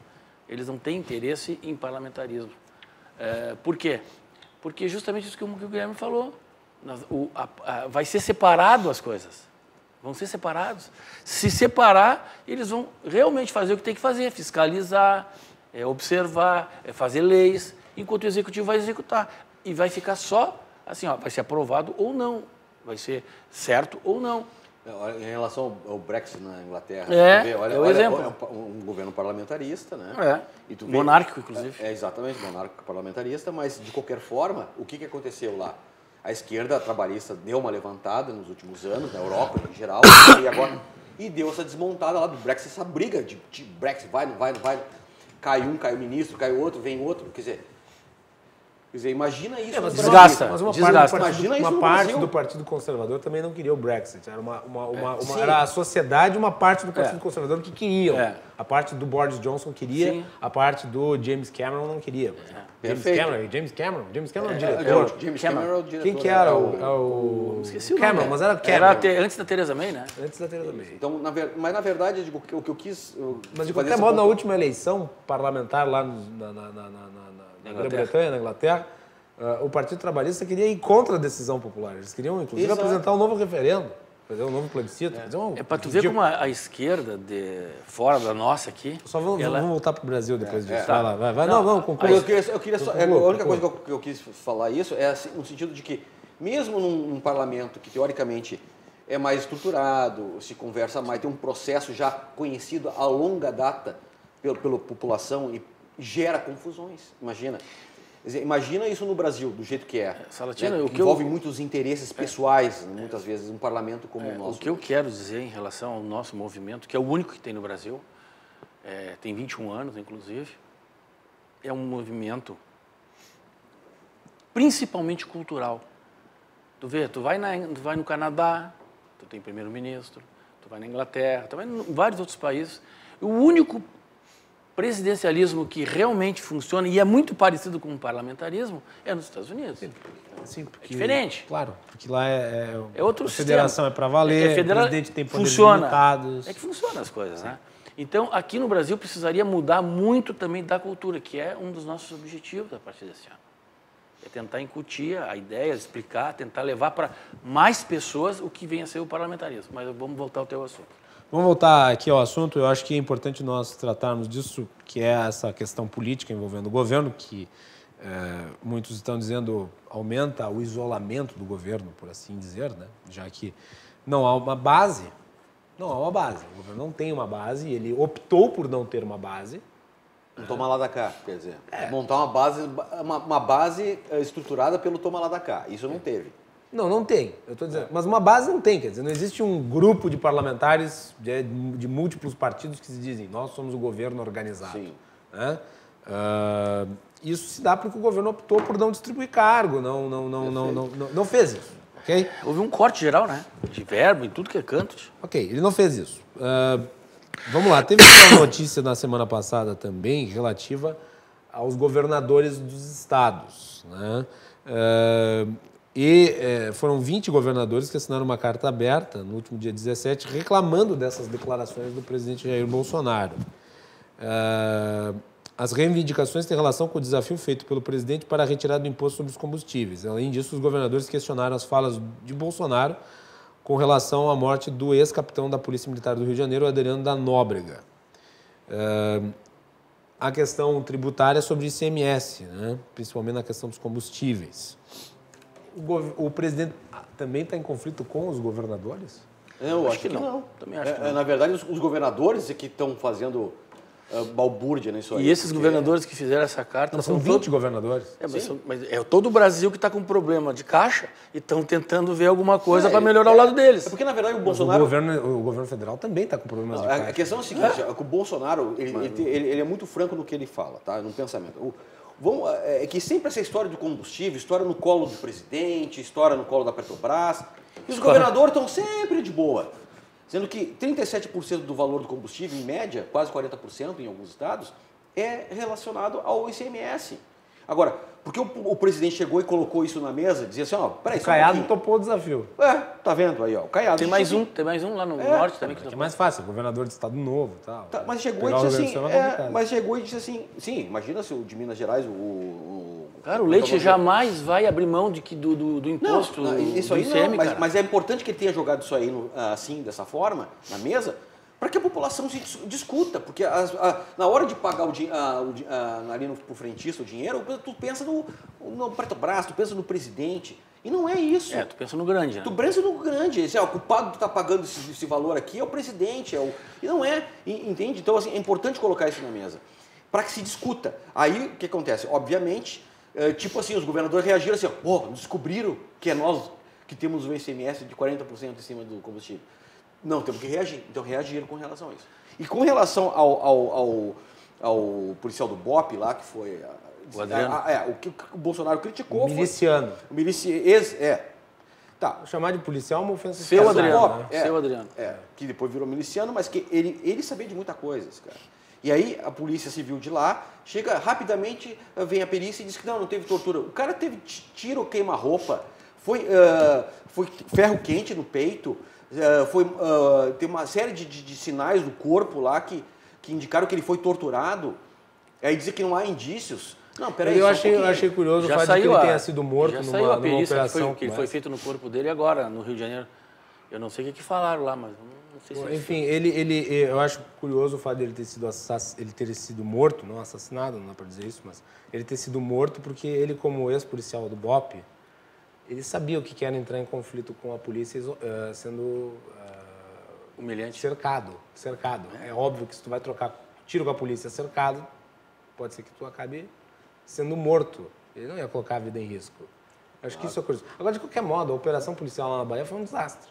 eles não têm interesse em parlamentarismo. Por quê? Porque justamente isso que o Guilherme falou, vai ser separado as coisas, vão ser separados. Se separar, eles vão realmente fazer o que tem que fazer, fiscalizar, observar, fazer leis, enquanto o Executivo vai executar. E vai ficar só assim, vai ser aprovado ou não, vai ser certo ou não. Em relação ao Brexit na Inglaterra, olha o exemplo. Um governo parlamentarista, né? Monárquico, inclusive. Exatamente, monárquico parlamentarista, mas de qualquer forma, o que aconteceu lá? A esquerda trabalhista deu uma levantada nos últimos anos, na Europa em geral, e deu essa desmontada lá do Brexit, essa briga de Brexit, vai, não vai, cai um, cai o ministro, cai o outro, vem outro, quer dizer, Quer dizer, imagina isso. Mas no desgasta. Brasil. Mas Desgasta. Imagina isso uma no parte Brasil. do Partido Conservador também não queria o Brexit. Era, sim. era a sociedade, uma parte do Partido Conservador que queriam. É. A parte do Boris Johnson queria, Sim. a parte do James Cameron não queria. Perfeito. James Cameron é o diretor. James Cameron é o diretor. Quem que era? o Esqueci o Cameron, nome. mas era Era Cameron. antes da Theresa May, né? Antes da Theresa May. Então, mas na verdade, eu digo, o que eu quis... Mas de qualquer modo, na última eleição parlamentar lá na Grã-Bretanha, na Inglaterra, o Partido Trabalhista queria ir contra a decisão popular. Eles queriam, inclusive, Exato. apresentar um novo referendo, fazer um novo plebiscito. É para tu ver como a esquerda, fora da nossa aqui... Só vamos voltar para o Brasil depois disso. Tá. Vai lá, vai. Não, conclui. Eu queria só, a única coisa que eu quis falar isso é assim, no sentido de que, mesmo num parlamento que, teoricamente, é mais estruturado, se conversa mais, tem um processo já conhecido a longa data pela população e gera confusões, imagina. Quer dizer, imagina isso no Brasil, do jeito que é. Salatina, né? o que envolve muitos interesses pessoais, muitas vezes, um parlamento como o nosso. O que eu quero dizer em relação ao nosso movimento, que é o único que tem no Brasil, tem 21 anos, inclusive, é um movimento principalmente cultural. Tu vê, tu vai no Canadá, tu tem primeiro-ministro, tu vai na Inglaterra, tu vai em vários outros países. O único presidencialismo que realmente funciona e é muito parecido com o parlamentarismo é nos Estados Unidos. Sim, porque, diferente. Claro, porque lá é outro a federação sistema. é para valer, o presidente tem poderes limitados. É que funciona as coisas, né? Então, aqui no Brasil precisaria mudar muito também da cultura, que é um dos nossos objetivos a partir desse ano. É tentar incutir a ideia, explicar, tentar levar para mais pessoas o que vem a ser o parlamentarismo. Mas vamos voltar ao teu assunto. Vamos voltar aqui ao assunto. Eu acho que é importante nós tratarmos disso, que é essa questão política envolvendo o governo, que muitos estão dizendo aumenta o isolamento do governo, por assim dizer, né? Já que não há uma base. Não há uma base. O governo não tem uma base, ele optou por não ter uma base. Um toma lá da cá, quer dizer, montar uma base estruturada pelo toma lá da cá. Isso não teve. Não tem. Eu estou dizendo, mas uma base não tem, quer dizer, não existe um grupo de parlamentares de múltiplos partidos que se dizem, nós somos o governo organizado. Sim. Né? Isso se dá porque o governo optou por não distribuir cargo, não fez isso, ok? Houve um corte geral, né? De verbo em tudo que é canto. Ok, ele não fez isso. Vamos lá, teve uma notícia na semana passada também relativa aos governadores dos estados, né? Foram 20 governadores que assinaram uma carta aberta no último dia 17 reclamando dessas declarações do presidente Jair Bolsonaro. As reivindicações têm relação com o desafio feito pelo presidente para a retirada do imposto sobre os combustíveis. Além disso, os governadores questionaram as falas de Bolsonaro com relação à morte do ex-capitão da Polícia Militar do Rio de Janeiro, Adriano da Nóbrega. A questão tributária sobre ICMS, né? Principalmente na questão dos combustíveis. O presidente também está em conflito com os governadores? Eu acho que não. Também acho que não. Na verdade, os governadores é que estão fazendo balbúrdia nisso aí. E esses governadores que fizeram essa carta... Não, são 20 governadores. Mas é todo o Brasil que está com problema de caixa e estão tentando ver alguma coisa para melhorar o lado deles. É porque, na verdade, o Bolsonaro... O governo federal também está com problemas de caixa. A questão é a seguinte, que o Bolsonaro, ele é muito franco no que ele fala, tá? No pensamento. É que sempre essa história do combustível, história no colo do presidente, história no colo da Petrobras, e os governadores estão sempre de boa. Sendo que 37% do valor do combustível, em média, quase 40% em alguns estados, é relacionado ao ICMS. Agora, porque o presidente chegou e colocou isso na mesa, dizia assim, peraí... O Caiado topou o desafio. Tá vendo aí, ó, o Caiado... Tem mais um lá no norte também. Que é mais fácil, governador de estado novo e tal. Tá, mas chegou e disse assim, sim, imagina se o de Minas Gerais, Cara, o Leite jamais vai abrir mão do imposto isso aí do ICM, não, mas é importante que ele tenha jogado isso aí assim, dessa forma, na mesa, para que a população se discuta, porque na hora de pagar ali pro frentista o dinheiro, tu pensa no Petrobras, tu pensa no presidente, e não é isso. Tu pensa no grande, né? Tu pensa no grande, o culpado que está pagando esse valor aqui é o presidente, e não é, entende? Então, assim, é importante colocar isso na mesa, para que se discuta. Aí, o que acontece? Obviamente, tipo assim, os governadores reagiram assim, descobriram que é nós que temos um ICMS de 40% em cima do combustível. Não, temos que reagir. Então, reagiram com relação a isso. E com relação ao policial do BOPE lá, que foi O Adriano. O que o Bolsonaro criticou Miliciano. foi... Miliciano. Tá. Chamar de policial é uma ofensa. Seu pesada, Adriano. né? Seu Adriano. Que depois virou miliciano, mas que ele sabia de muita coisa, cara. E aí a polícia civil de lá chega rapidamente, vem a perícia e diz que não teve tortura. O cara teve tiro, queima-roupa, foi ferro quente no peito, tem uma série de sinais do corpo lá que indicaram que ele foi torturado. Aí dizer que não há indícios. Não, peraí. Eu achei curioso o fato de que ele tenha sido morto numa operação. Que foi feito no corpo dele agora, no Rio de Janeiro. Eu não sei o que falaram lá, mas não sei se... Enfim, eu acho curioso o fato de ele ter sido morto, não assassinado, não dá para dizer isso, mas ele ter sido morto porque ele, como ex-policial do BOP, ele sabia o que era entrar em conflito com a polícia sendo humilhante. Cercado. É óbvio que se tu vai trocar tiro com a polícia cercado, pode ser que tu acabe sendo morto. Ele não ia colocar a vida em risco. Acho que isso é curioso. Agora, de qualquer modo, a operação policial lá na Bahia foi um desastre.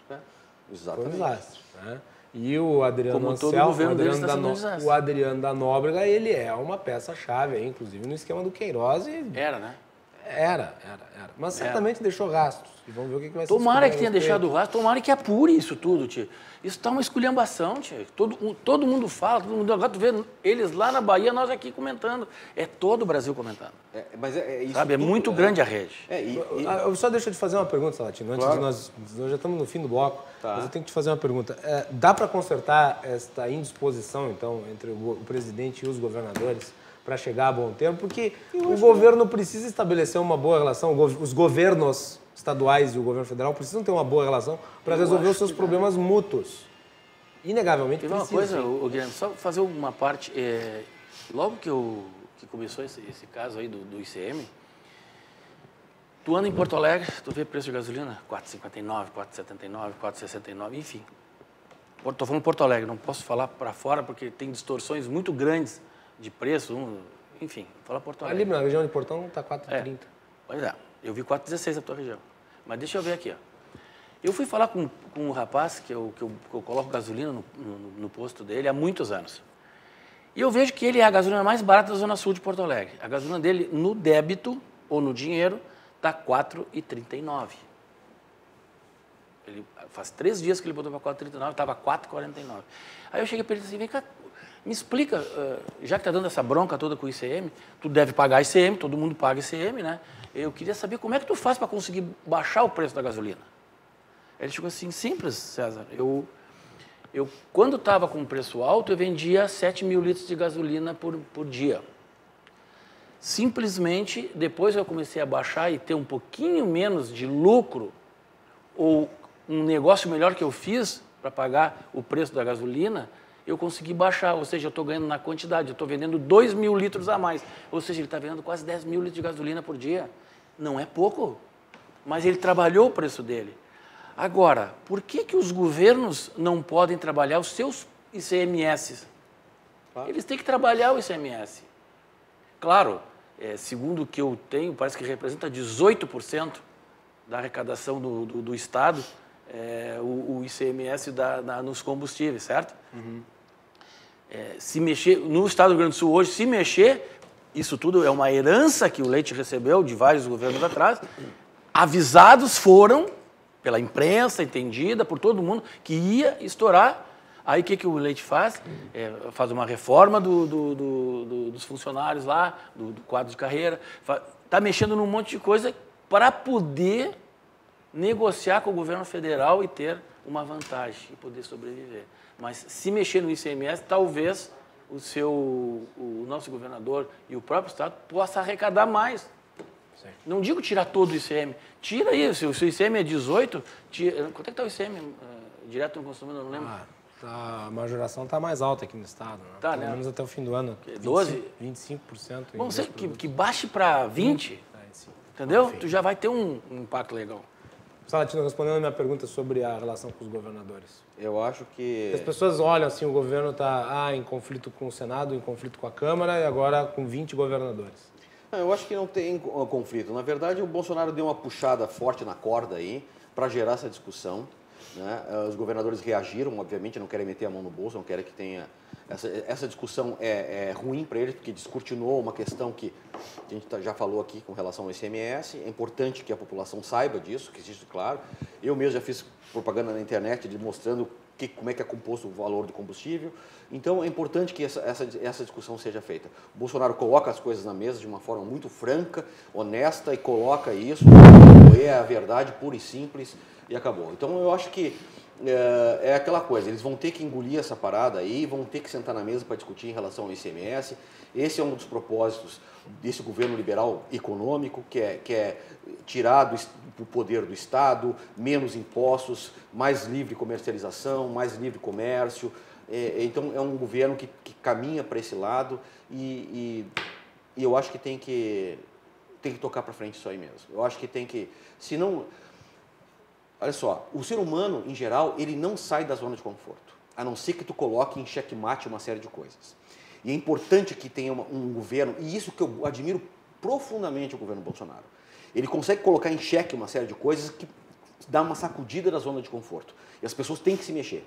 Exatamente. Foi um desastre. Né? E o Adriano Como todo Anselmo, governo deles está sendo um desastre. o Adriano da Nóbrega, ele é uma peça-chave, inclusive no esquema do Queiroz. Era, né? Era. Mas certamente deixou rastros. E vamos ver o que vai ser. Tomara que tenha deixado rastro, tomara que apure isso tudo, tio. Isso está uma esculhambação, tio. Todo mundo fala, agora tu vê eles lá na Bahia, nós aqui comentando. É todo o Brasil comentando. Mas isso sabe, é muito grande a rede. Só deixa eu te fazer uma pergunta, Salatino. Claro. Nós já estamos no fim do bloco, tá. Mas eu tenho que te fazer uma pergunta. Dá para consertar esta indisposição, então, entre o presidente e os governadores para chegar a bom termo? Porque o governo precisa estabelecer uma boa relação, os governos estaduais e o governo federal precisam ter uma boa relação para resolver os seus problemas mútuos. Inegavelmente precisa. Teve uma coisa, Guilherme, só fazer uma parte. Logo que começou esse caso aí do ICM, tu anda em Porto Alegre, tu vê preço de gasolina, 4,59, 4,79, 4,69, enfim. Estou falando Porto Alegre, não posso falar para fora porque tem distorções muito grandes de preço, enfim, fala Porto Alegre. Ali na região de Portão está 4,30. Pois é, eu vi 4,16 na tua região. Mas deixa eu ver aqui, ó. Eu fui falar com um rapaz que eu coloco gasolina no posto dele há muitos anos. E eu vejo que ele é a gasolina mais barata da Zona Sul de Porto Alegre. A gasolina dele, no débito ou no dinheiro, está 4,39. Ele faz 3 dias que ele botou para 4,39, estava 4,49. Aí eu cheguei para ele e disse assim, vem cá, me explica, já que está dando essa bronca toda com o ICM, tu deve pagar ICM, todo mundo paga ICM, né? Eu queria saber como é que tu faz para conseguir baixar o preço da gasolina. Ele chegou assim, simples, César. Eu quando estava com preço alto, eu vendia 7 mil litros de gasolina por dia. Simplesmente, depois eu comecei a baixar e ter um pouquinho menos de lucro, ou um negócio melhor que eu fiz para pagar o preço da gasolina, eu consegui baixar, ou seja, eu estou ganhando na quantidade, eu estou vendendo 2 mil litros a mais, ou seja, ele está vendendo quase 10 mil litros de gasolina por dia. Não é pouco, mas ele trabalhou o preço dele. Agora, por que os governos não podem trabalhar os seus ICMS? Claro. Eles têm que trabalhar o ICMS. Claro, segundo o que eu tenho, parece que representa 18% da arrecadação do Estado, o ICMS nos combustíveis, certo? Uhum. Se mexer, no Estado do Rio Grande do Sul hoje, se mexer, isso tudo é uma herança que o Leite recebeu de vários governos atrás, avisados foram pela imprensa, entendida, por todo mundo, que ia estourar. Aí o que o Leite faz? Faz uma reforma dos funcionários lá, do quadro de carreira, está mexendo num monte de coisa para poder negociar com o governo federal e ter uma vantagem e poder sobreviver. Mas se mexer no ICMS, talvez o nosso governador e o próprio Estado possa arrecadar mais. Sim. Não digo tirar todo o ICM. Tira aí, se o ICM é 18, quanto é que está o ICM direto no consumidor? Não lembro. A majoração está mais alta aqui no Estado. Né? Tá, pelo menos até o fim do ano. 12? 25%. Bom, sei que baixe para 20%. Entendeu? Enfim. Tu já vai ter um impacto legal. Salatino, respondendo a minha pergunta sobre a relação com os governadores. Eu acho que... As pessoas olham assim, o governo está em conflito com o Senado, em conflito com a Câmara e agora com 20 governadores. Não, eu acho que não tem conflito. Na verdade, o Bolsonaro deu uma puxada forte na corda aí para gerar essa discussão. né? Os governadores reagiram, obviamente, não querem meter a mão no bolso, não querem que tenha... Essa discussão é ruim para eles, porque descortinou uma questão que a gente já falou aqui com relação ao ICMS. É importante que a população saiba disso, que existe, claro. Eu mesmo já fiz propaganda na internet mostrando como é que é composto o valor do combustível. Então, é importante que essa discussão seja feita. O Bolsonaro coloca as coisas na mesa de uma forma muito franca, honesta, e coloca isso, é a verdade pura e simples, e acabou. Então, eu acho que é aquela coisa, eles vão ter que engolir essa parada aí, vão ter que sentar na mesa para discutir em relação ao ICMS. Esse é um dos propósitos desse governo liberal econômico, que é tirar do poder do Estado, menos impostos, mais livre comercialização, mais livre comércio. Então, é um governo que caminha para esse lado e eu acho que tem que tocar para frente isso aí mesmo. Eu acho que tem que... Senão... Olha só, o ser humano, em geral, ele não sai da zona de conforto, a não ser que tu coloque em xeque-mate uma série de coisas. E é importante que tenha um governo, e isso que eu admiro profundamente o governo Bolsonaro. Ele consegue colocar em xeque uma série de coisas que dá uma sacudida da zona de conforto. E as pessoas têm que se mexer.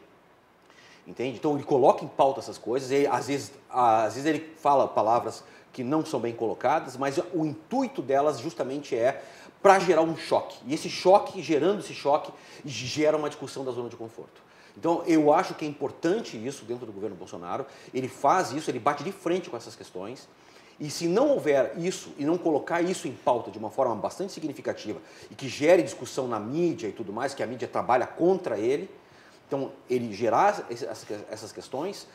Entende? Então ele coloca em pauta essas coisas, e às vezes ele fala palavras que não são bem colocadas, mas o intuito delas justamente é para gerar um choque. E esse choque, gerando esse choque, gera uma discussão da zona de conforto. Então, eu acho que é importante isso dentro do governo Bolsonaro. Ele faz isso, ele bate de frente com essas questões. E se não houver isso, e não colocar isso em pauta de uma forma bastante significativa, e que gere discussão na mídia e tudo mais, que a mídia trabalha contra ele, então, ele gerar essas questões,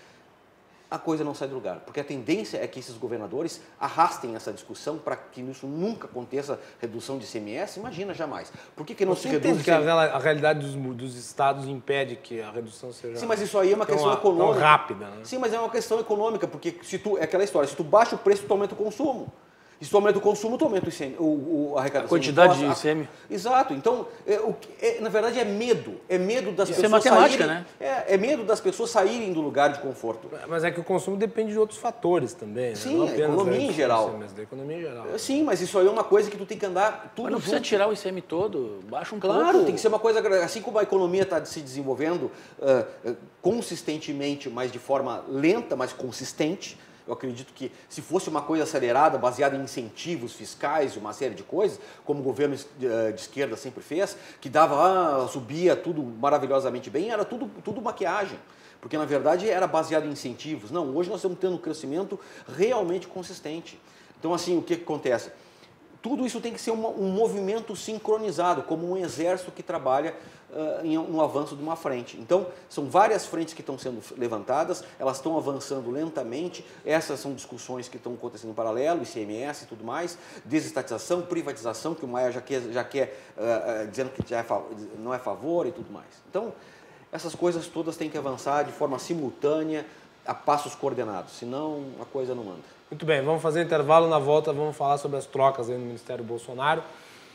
a coisa não sai do lugar. Porque a tendência é que esses governadores arrastem essa discussão para que isso nunca aconteça redução de ICMS. Imagina, jamais. Por que não se reduz? Que a realidade dos estados impede que a redução seja... Sim, mas isso aí é uma questão econômica. Tão rápida, né? Sim, mas é uma questão econômica, porque é aquela história, se tu baixa o preço, tu aumenta o consumo. E se tu aumenta o consumo, tu aumenta a arrecadação. A quantidade de ICM. Exato. Então, na verdade, é medo. É medo das pessoas matemática, saírem, né? É medo das pessoas saírem do lugar de conforto. Mas é que o consumo depende de outros fatores também, né? Sim, a economia em geral. Mas da economia em geral. Sim, mas isso aí é uma coisa que tu tem que andar tudo Mas não precisa junto. tirar o ICM todo, baixa um pouco. Claro, tem que ser uma coisa... Assim como a economia está se desenvolvendo consistentemente, mas de forma lenta, mas consistente. Eu acredito que se fosse uma coisa acelerada, baseada em incentivos fiscais, uma série de coisas, como o governo de esquerda sempre fez, que subia tudo maravilhosamente bem, era tudo maquiagem. Porque, na verdade, era baseado em incentivos. Não, hoje nós estamos tendo um crescimento realmente consistente. Então, assim, o que acontece? Tudo isso tem que ser um movimento sincronizado, como um exército que trabalha no avanço de uma frente. Então, são várias frentes que estão sendo levantadas, elas estão avançando lentamente, essas são discussões que estão acontecendo em paralelo, ICMS e tudo mais, desestatização, privatização, que o Maia já quer dizendo que não é a favor e tudo mais. Então, essas coisas todas têm que avançar de forma simultânea, a passos coordenados, senão a coisa não anda. Muito bem, vamos fazer um intervalo. Na volta vamos falar sobre as trocas aí no Ministério Bolsonaro.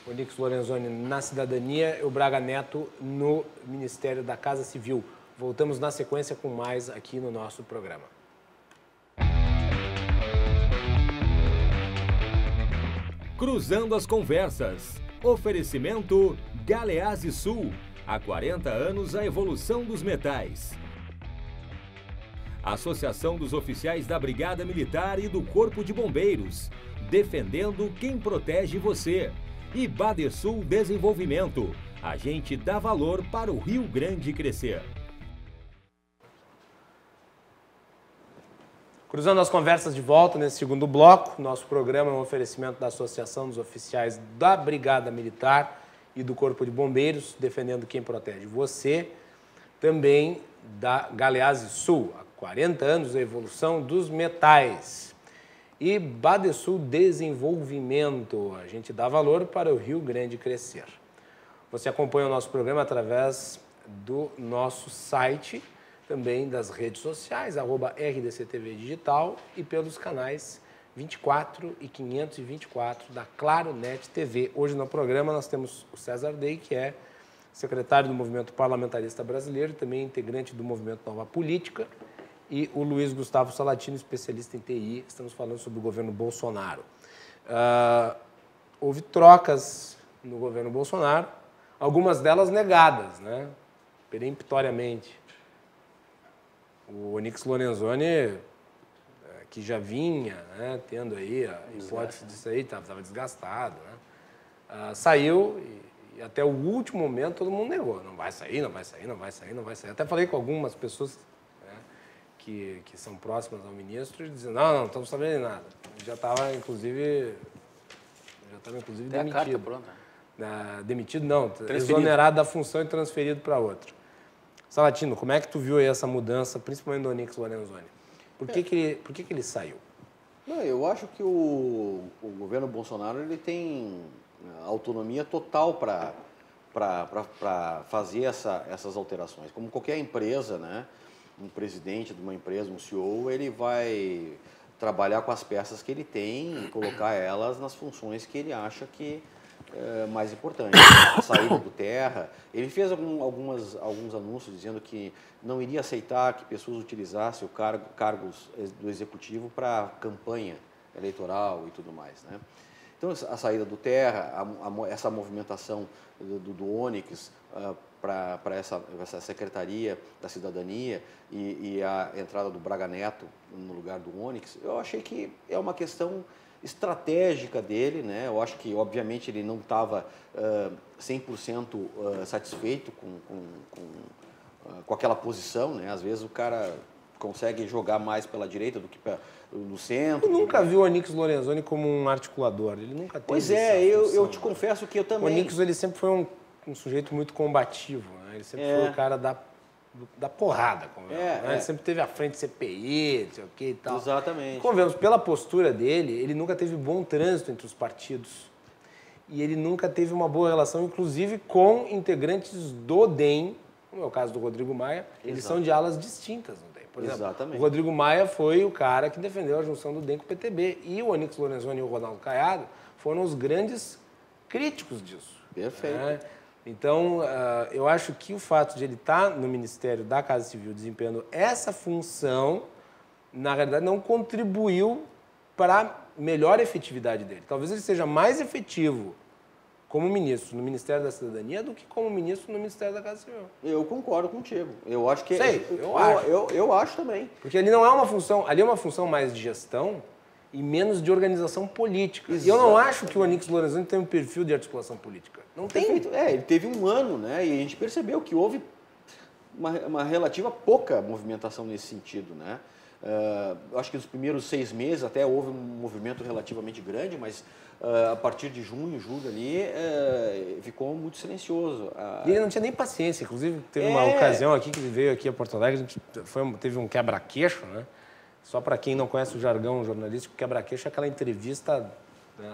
O Onix Lorenzoni na Cidadania e o Braga Neto no Ministério da Casa Civil. Voltamos na sequência com mais aqui no nosso programa. Cruzando as conversas. Oferecimento Galeazzi Sul. Há 40 anos a evolução dos metais. Associação dos Oficiais da Brigada Militar e do Corpo de Bombeiros, defendendo quem protege você. E Badesul Desenvolvimento, a gente dá valor para o Rio Grande crescer. Cruzando as conversas de volta nesse segundo bloco, nosso programa é um oferecimento da Associação dos Oficiais da Brigada Militar e do Corpo de Bombeiros, defendendo quem protege você. Também da Galeazzi Sul, 40 anos da evolução dos metais. E Badesul Desenvolvimento, a gente dá valor para o Rio Grande crescer. Você acompanha o nosso programa através do nosso site, também das redes sociais, @RDCTV Digital e pelos canais 24 e 524 da Claro Net TV. Hoje no programa nós temos o César Day, que é secretário do Movimento Parlamentarista Brasileiro, também integrante do Movimento Nova Política, e o Luiz Gustavo Salatino, especialista em TI. Estamos falando sobre o governo Bolsonaro. Houve trocas no governo Bolsonaro, algumas delas negadas, né? peremptoriamente. O Onyx Lorenzoni, que já vinha, né, tendo aí a hipótese disso aí, estava desgastado, né? Saiu e até o último momento todo mundo negou. Não vai sair, não vai sair, não vai sair, não vai sair. Até falei com algumas pessoas, né, que são próximas ao ministro, dizendo, não estamos sabendo de nada. Já estava, inclusive, demitido. A carta pronta. Demitido não, exonerado da função e transferido para outro. Salatino, como é que tu viu aí essa mudança, principalmente do Onyx Lorenzoni? Por que ele saiu? Não, eu acho que o governo Bolsonaro ele tem autonomia total para fazer essas alterações. Como qualquer empresa, né, um presidente de uma empresa, um CEO, ele vai trabalhar com as peças que ele tem e colocar elas nas funções que ele acha que mais importante. A saída do Terra, ele fez alguns anúncios dizendo que não iria aceitar que pessoas utilizassem cargos do executivo para campanha eleitoral e tudo mais, né? Então, a saída do Terra, essa movimentação do Onyx para essa Secretaria da Cidadania e a entrada do Braga Neto no lugar do Onyx, eu achei que é uma questão estratégica dele, né? Eu acho que, obviamente, ele não estava 100% satisfeito com aquela posição, né? Às vezes o cara consegue jogar mais pela direita do que no centro. Eu nunca vi o Onyx Lorenzoni como um articulador. Ele nunca teve. Pois é, eu te confesso que eu também. O Onyx ele sempre foi um sujeito muito combativo, né? Ele sempre foi o cara da porrada, né? Ele sempre teve à frente CPI, não sei o que e tal. Exatamente. Convenhamos, pela postura dele, ele nunca teve bom trânsito entre os partidos. E ele nunca teve uma boa relação, inclusive, com integrantes do DEM, no caso do Rodrigo Maia. Eles são de alas distintas no DEM. Por exemplo, exatamente. O Rodrigo Maia foi o cara que defendeu a junção do DEM com o PTB. E o Onyx Lorenzoni e o Ronaldo Caiado foram os grandes críticos disso. Perfeito. Né? Então, eu acho que o fato de ele estar no Ministério da Casa Civil desempenhando essa função, na realidade, não contribuiu para a melhor efetividade dele. Talvez ele seja mais efetivo como ministro no Ministério da Cidadania do que como ministro no Ministério da Casa Civil. Eu concordo contigo. Eu acho que... Eu acho também. Porque ali não é uma função... Ali é uma função mais de gestão e menos de organização política. Exato. E eu não acho que o Onyx Lorenzoni tem um perfil de articulação política. Não tem. Ele teve um ano, né? E a gente percebeu que houve uma relativa pouca movimentação nesse sentido, né? Acho que nos primeiros 6 meses até houve um movimento relativamente grande, mas a partir de junho, julho ali, ficou muito silencioso. E ele não tinha nem paciência. Inclusive, teve uma ocasião aqui que ele veio aqui a Porto Alegre, a gente teve um quebra-queixo, né? Só para quem não conhece o jargão jornalístico, quebra-queixo é aquela entrevista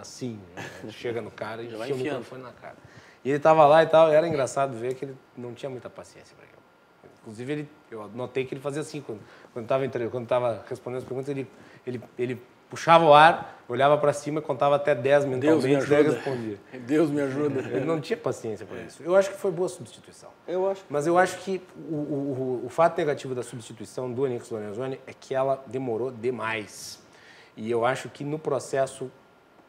assim, né? Chega no cara e enfia o microfone na cara. E ele estava lá e tal, e era engraçado ver que ele não tinha muita paciência para aquilo. Inclusive, eu notei que ele fazia assim, quando estava respondendo as perguntas, ele puxava o ar, olhava para cima e contava até 10 mentalmente e daí respondia. Deus me ajuda. Ele não tinha paciência para isso. Eu acho que foi boa substituição. Mas eu acho que o fato negativo da substituição do Onyx Lorenzoni é que ela demorou demais. E eu acho que no processo,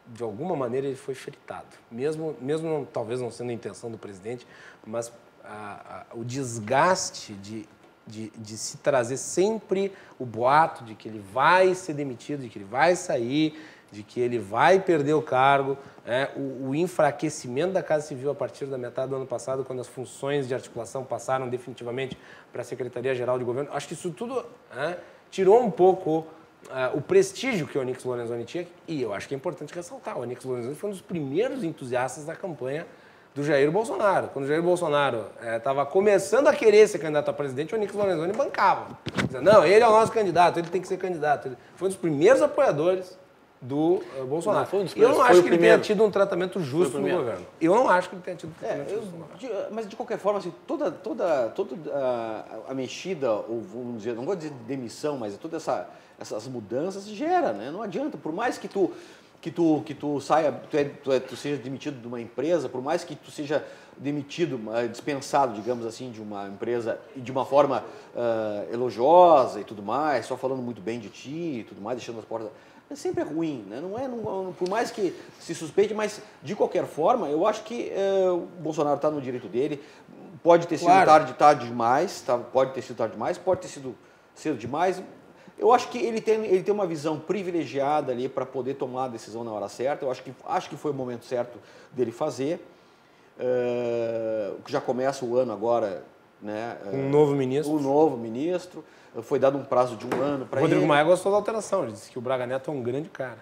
de alguma maneira, ele foi fritado. Mesmo talvez não sendo a intenção do presidente, mas o desgaste de se trazer sempre o boato de que ele vai ser demitido, de que ele vai sair, de que ele vai perder o cargo, né? O enfraquecimento da Casa Civil a partir da metade do ano passado, quando as funções de articulação passaram definitivamente para a Secretaria-Geral de Governo. Acho que isso tudo, né, tirou um pouco o prestígio que o Onyx Lorenzoni tinha, e eu acho que é importante ressaltar, o Onyx Lorenzoni foi um dos primeiros entusiastas da campanha do Jair Bolsonaro. Quando o Jair Bolsonaro estava começando a querer ser candidato a presidente, o Onyx Lorenzoni bancava. Dizia, não, ele é o nosso candidato, ele tem que ser candidato. Ele foi um dos primeiros apoiadores do Bolsonaro. Eu não acho que ele tenha tido um tratamento justo no governo. Eu não acho que ele tenha tido um tratamento justo no governo. Mas, de qualquer forma, assim, toda a mexida, ou vamos dizer, não vou dizer demissão, mas todas essas mudanças gera, né? Não adianta, por mais que tu saia, tu seja demitido de uma empresa, por mais que tu seja demitido, dispensado, digamos assim, de uma empresa e de uma forma elogiosa e tudo mais, só falando muito bem de ti e tudo mais, deixando as portas... É sempre ruim, né? Não, por mais que se suspeite, mas de qualquer forma, eu acho que o Bolsonaro está no direito dele. Pode ter sido tarde demais, pode ter sido tarde demais, pode ter sido cedo demais. Eu acho que ele tem uma visão privilegiada ali para poder tomar a decisão na hora certa. Eu acho que foi o momento certo dele fazer. Já começa o ano agora, né? Um novo ministro. Um novo ministro. Foi dado um prazo de 1 ano para ele. Rodrigo Maia gostou da alteração. Ele disse que o Braga Neto é um grande cara.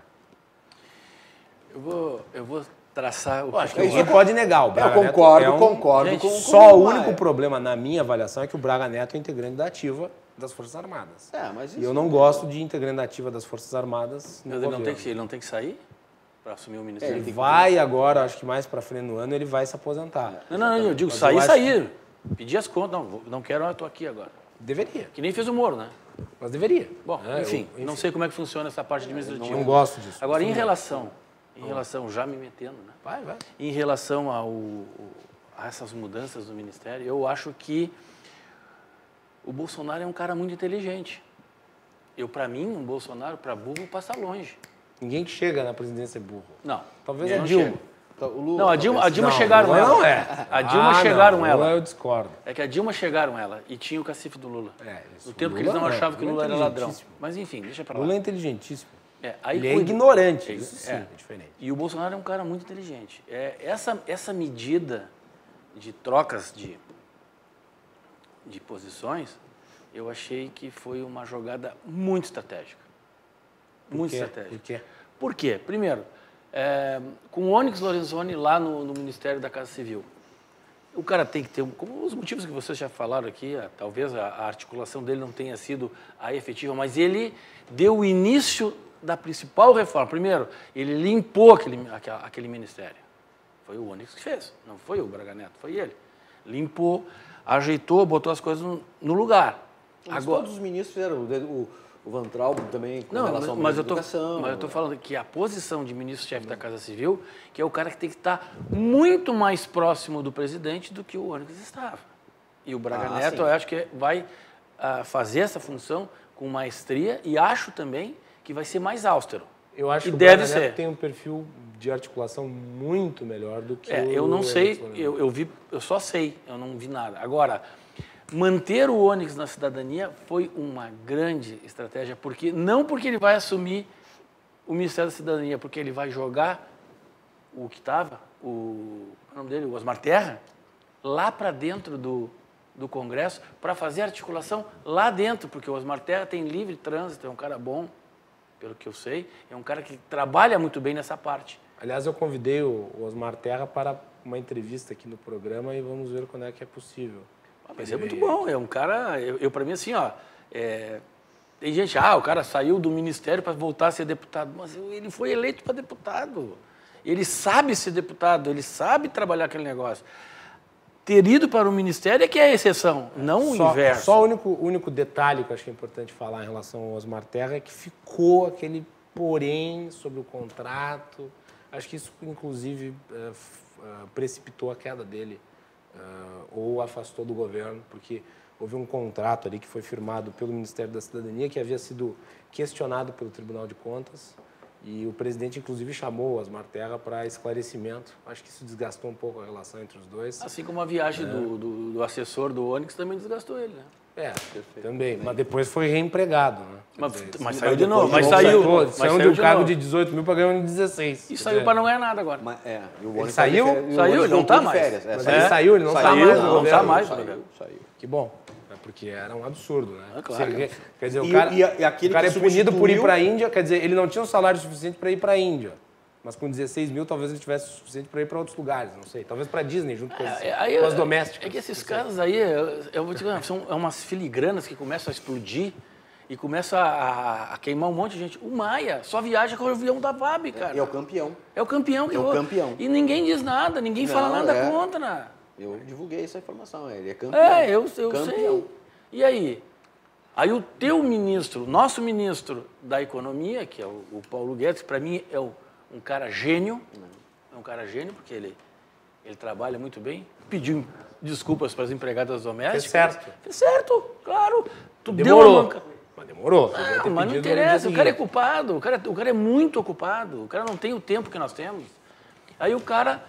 Eu vou traçar o que ninguém pode negar. O Braga Neto concordo gente, com só o único problema, na minha avaliação, é que o Braga Neto é integrante da ativa das Forças Armadas. Mas isso e eu não gosto de integrante da ativa das Forças Armadas no governo. Ele não tem que sair para assumir o ministério? Ele vai agora, acho que mais para frente no ano, ele vai se aposentar. Não, eu digo sair. Pedir as contas. Não quero, eu estou aqui agora. Deveria. Que nem fez o Moro, né? Mas deveria. Bom, enfim, não sei como é que funciona essa parte administrativa. Não gosto disso. Agora, em relação, já me metendo, né? Vai. Em relação a essas mudanças no Ministério, eu acho que o Bolsonaro é um cara muito inteligente. Para mim, um Bolsonaro, para burro, passa longe. Ninguém que chega na presidência é burro. Não. Talvez a Dilma. Não, a Dilma chegaram ela. Não é. A Dilma chegaram ela. Lula eu discordo. É que a Dilma chegaram ela e tinha o cacife do Lula. Isso. No tempo que eles não achavam que o Lula era ladrão. Mas enfim, deixa pra lá. Lula é inteligentíssimo. Ele é ignorante, isso sim, é diferente. E o Bolsonaro é um cara muito inteligente. Essa medida de trocas de posições, eu achei que foi uma jogada muito estratégica. Muito estratégica. Por quê? Por quê? Primeiro, com o Onyx Lorenzoni lá no Ministério da Casa Civil, o cara tem que ter, como os motivos que vocês já falaram aqui, talvez a articulação dele não tenha sido a efetiva, mas ele deu o início da principal reforma. Primeiro, ele limpou aquele ministério. Foi o Onyx que fez, não foi o Braga Neto, foi ele. Limpou, ajeitou, botou as coisas no lugar. Mas agora, todos os ministros fizeram, o Van Traub também, com relação à educação. Mas eu estou falando que a posição de ministro-chefe da Casa Civil, que é o cara que tem que estar muito mais próximo do presidente do que o Onyx estava. E o Braga Neto, sim, eu acho que vai fazer essa função com maestria e acho também que vai ser mais austero. Eu acho que o Braga Neto tem um perfil de articulação muito melhor do que eu não sei, eu só sei, eu não vi nada. Agora, manter o Onyx na cidadania foi uma grande estratégia, não porque ele vai assumir o Ministério da Cidadania, porque ele vai jogar o que estava, o nome dele, o Osmar Terra, lá para dentro do Congresso, para fazer articulação lá dentro, porque o Osmar Terra tem livre trânsito, é um cara bom, pelo que eu sei, é um cara que trabalha muito bem nessa parte. Aliás, eu convidei o Osmar Terra para uma entrevista aqui no programa e vamos ver quando é que é possível. Mas é muito bom, é um cara, para mim assim, tem gente, o cara saiu do ministério para voltar a ser deputado, mas ele foi eleito para deputado, ele sabe ser deputado, ele sabe trabalhar aquele negócio. Ter ido para o ministério é que é a exceção, não o inverso. Só o único detalhe que eu acho que é importante falar em relação ao Osmar Terra é que ficou aquele porém sobre o contrato. Acho que isso, inclusive, precipitou a queda dele ou afastou do governo, porque houve um contrato ali que foi firmado pelo Ministério da Cidadania que havia sido questionado pelo Tribunal de Contas e o presidente, inclusive, chamou o Osmar Terra para esclarecimento. Acho que isso desgastou um pouco a relação entre os dois. Assim como a viagem do assessor do Onyx também desgastou ele, né? Também. Mas depois foi reempregado, né? Mas saiu de novo. Saiu de um cargo de 18 mil para ganhar um de 16. E saiu para não ganhar nada agora. Ele saiu? Saiu, ele não está mais. Mas ele saiu, ele não está mais. Não está mais. Que bom. Porque era um absurdo, né? Claro. Quer dizer, o cara é punido por ir para a Índia, quer dizer, ele não tinha um salário suficiente para ir para a Índia. Mas com 16 mil, talvez ele tivesse o suficiente para ir para outros lugares, não sei. Talvez para a Disney, junto com as domésticas. É que esses caras aí, eu vou te dizer, são umas filigranas que começam a explodir e começam a queimar um monte de gente. O Maia só viaja com o avião da VAB, cara. É o campeão. É o campeão. Campeão. E ninguém diz nada, ninguém fala nada contra. Eu divulguei essa informação, ele é campeão. Eu sei. E aí? Aí o teu ministro, nosso ministro da Economia, que é o Paulo Guedes, para mim é um cara gênio, porque ele trabalha muito bem, pediu desculpas para as empregadas domésticas. Fez certo, claro. Demorou. Mas demorou. Mas não interessa, o cara é culpado, o cara é muito ocupado, o cara não tem o tempo que nós temos. Aí o cara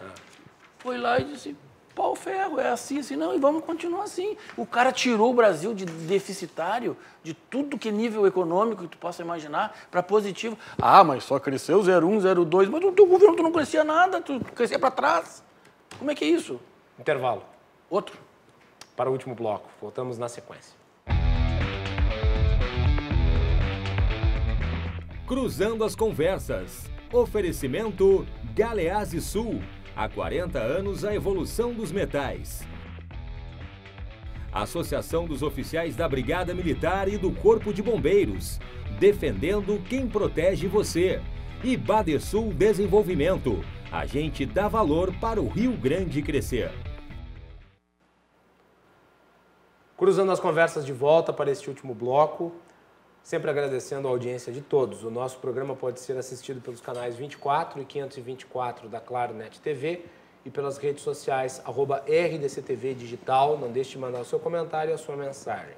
foi lá e disse, pau ferro, é assim, não, e vamos continuar assim. O cara tirou o Brasil de deficitário, de tudo que é nível econômico que tu possa imaginar, para positivo. Ah, mas só cresceu 0,1, 0,2, mas o teu governo tu não crescia nada, tu crescia para trás. Como é que é isso? Intervalo. Outro. Para o último bloco. Voltamos na sequência. Cruzando as conversas. Oferecimento Galeazzi Sul. Há 40 anos a evolução dos metais. Associação dos Oficiais da Brigada Militar e do Corpo de Bombeiros. Defendendo quem protege você. E Badesul Desenvolvimento. A gente dá valor para o Rio Grande crescer. Cruzando as conversas de volta para este último bloco. Sempre agradecendo a audiência de todos. O nosso programa pode ser assistido pelos canais 24 e 524 da Claro Net TV e pelas redes sociais @RDCTV Digital. Não deixe de mandar o seu comentário e a sua mensagem.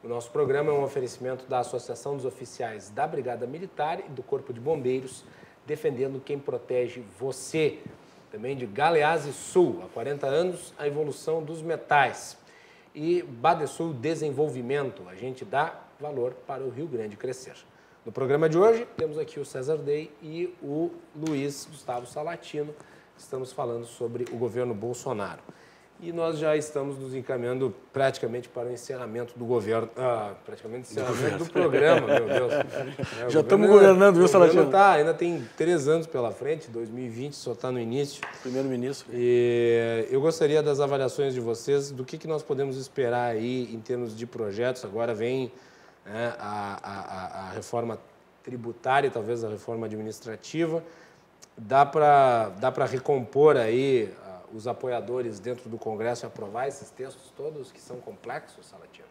O nosso programa é um oferecimento da Associação dos Oficiais da Brigada Militar e do Corpo de Bombeiros, defendendo quem protege você. Também de Galeazzi Sul, há 40 anos, a evolução dos metais. E Badesul Desenvolvimento, a gente dá valor para o Rio Grande crescer. No programa de hoje, temos aqui o César Day e o Luiz Gustavo Salatino. Estamos falando sobre o governo Bolsonaro. E nós já estamos nos encaminhando praticamente para o encerramento do governo. Praticamente encerramento do programa, meu Deus. Já estamos governando, viu, Salatino? Ainda tem 3 anos pela frente, 2020 só está no início. Primeiro-ministro. E eu gostaria das avaliações de vocês, do que nós podemos esperar aí em termos de projetos. Agora vem a reforma tributária, talvez a reforma administrativa. Dá para recompor aí os apoiadores dentro do Congresso e aprovar esses textos todos que são complexos, Salatino?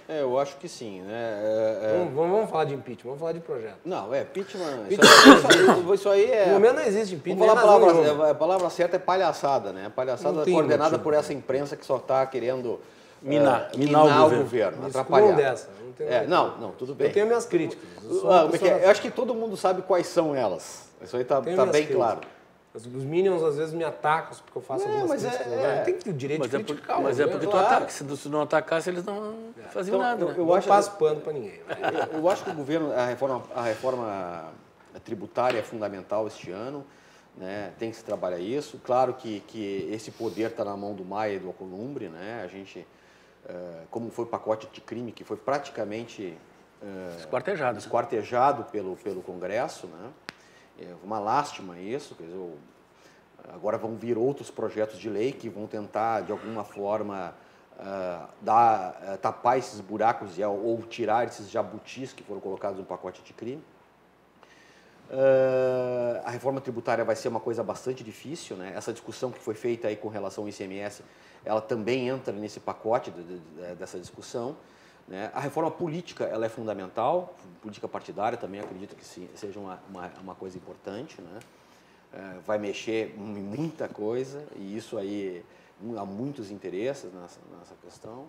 Eu acho que sim, né? Vamos falar de impeachment, vamos falar de projeto. Não, impeachment. Isso aí é. No momento não existe impeachment. Vamos falar a palavra certa é palhaçada, né? Palhaçada coordenada por essa imprensa que só está querendo minar o governo, atrapalhar. Dessa. Não, tudo bem. Eu tenho minhas críticas. Eu acho que todo mundo sabe quais são elas. Isso aí está bem claro. Os Minions às vezes me atacam porque eu faço algumas críticas. Tem que ter o direito de criticar. Mas é porque tu ataca. Se tu não atacasse, eles não faziam nada. Eu não passo pano para ninguém. Eu acho que o governo, a reforma tributária é fundamental este ano. Né? Tem que se trabalhar isso. Claro que esse poder está na mão do Maia e do Alcolumbre. Né? A gente, como foi o pacote de crime, que foi praticamente esquartejado pelo Congresso, né? É uma lástima isso, quer dizer, agora vão vir outros projetos de lei que vão tentar, de alguma forma, tapar esses buracos ou tirar esses jabutis que foram colocados no pacote de crime. A reforma tributária vai ser uma coisa bastante difícil, né? Essa discussão que foi feita aí com relação ao ICMS, ela também entra nesse pacote dessa discussão. Né? A reforma política ela é fundamental, política partidária também acredito que seja uma coisa importante. Né? Vai mexer em muita coisa e isso aí há muitos interesses nessa questão.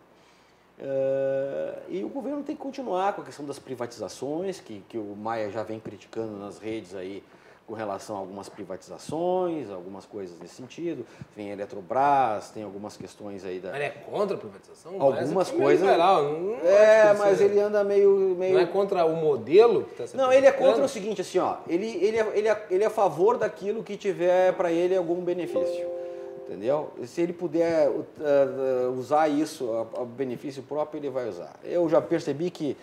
E o governo tem que continuar com a questão das privatizações, que o Maia já vem criticando nas redes aí, com relação a algumas privatizações, algumas coisas nesse sentido. Vem a Eletrobras, tem algumas questões aí da... Ele é contra a privatização? Algumas coisas... Mas ele anda meio... Não é contra o modelo que está sendo... Não, ele é contra o seguinte, assim, ó, ele é a favor daquilo que tiver para ele algum benefício, entendeu? Se ele puder usar isso a benefício próprio, ele vai usar. Eu já percebi que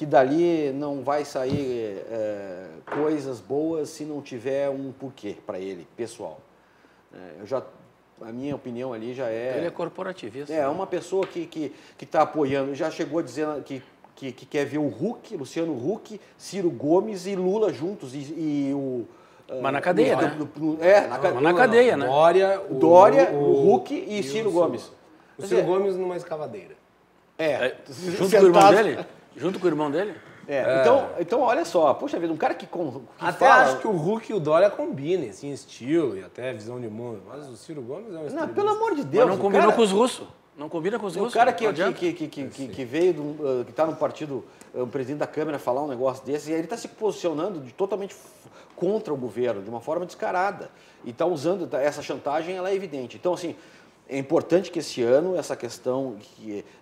dali não vai sair coisas boas se não tiver um porquê para ele, pessoal. A minha opinião ali já é... Ele é corporativista. É, uma pessoa que está apoiando, já chegou dizendo que quer ver o Huck, Luciano Huck, Ciro Gomes e Lula juntos e o... Mas na cadeia, né? Na cadeia, né? Dória, o Huck e Ciro Gomes. O Ciro Gomes numa escavadeira. Junto com o irmão dele? Junto com o irmão dele? Então, olha só, poxa vida, um cara que até fala... acho que o Huck e o Dória combinem, assim, estilo e até visão de mundo. Mas o Ciro Gomes é um Não, pelo amor de Deus. Mas não combinou com os russos. Não combina com os russos. O cara que veio, que está no partido, o presidente da Câmara, falar um negócio desse, e ele está se posicionando totalmente contra o governo, de uma forma descarada. E está usando essa chantagem, ela é evidente. Então, assim, É importante que esse ano essa questão,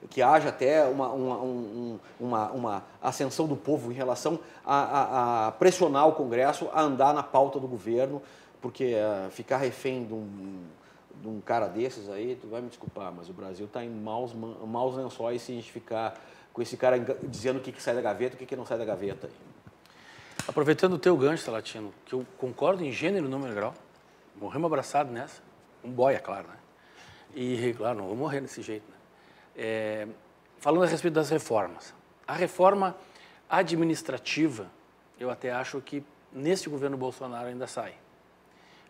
que haja até uma ascensão do povo em relação a pressionar o Congresso a andar na pauta do governo, porque ficar refém de um cara desses aí, tu vai me desculpar, mas o Brasil está em maus lençóis se a gente ficar com esse cara dizendo o que sai da gaveta e o que não sai da gaveta. Aproveitando o teu gancho, Salatino, que eu concordo em gênero, número e grau, morremos abraçados nessa, um boia, claro, né? E, claro, não vou morrer desse jeito, né? Falando a respeito das reformas. A reforma administrativa, eu até acho que nesse governo Bolsonaro ainda sai.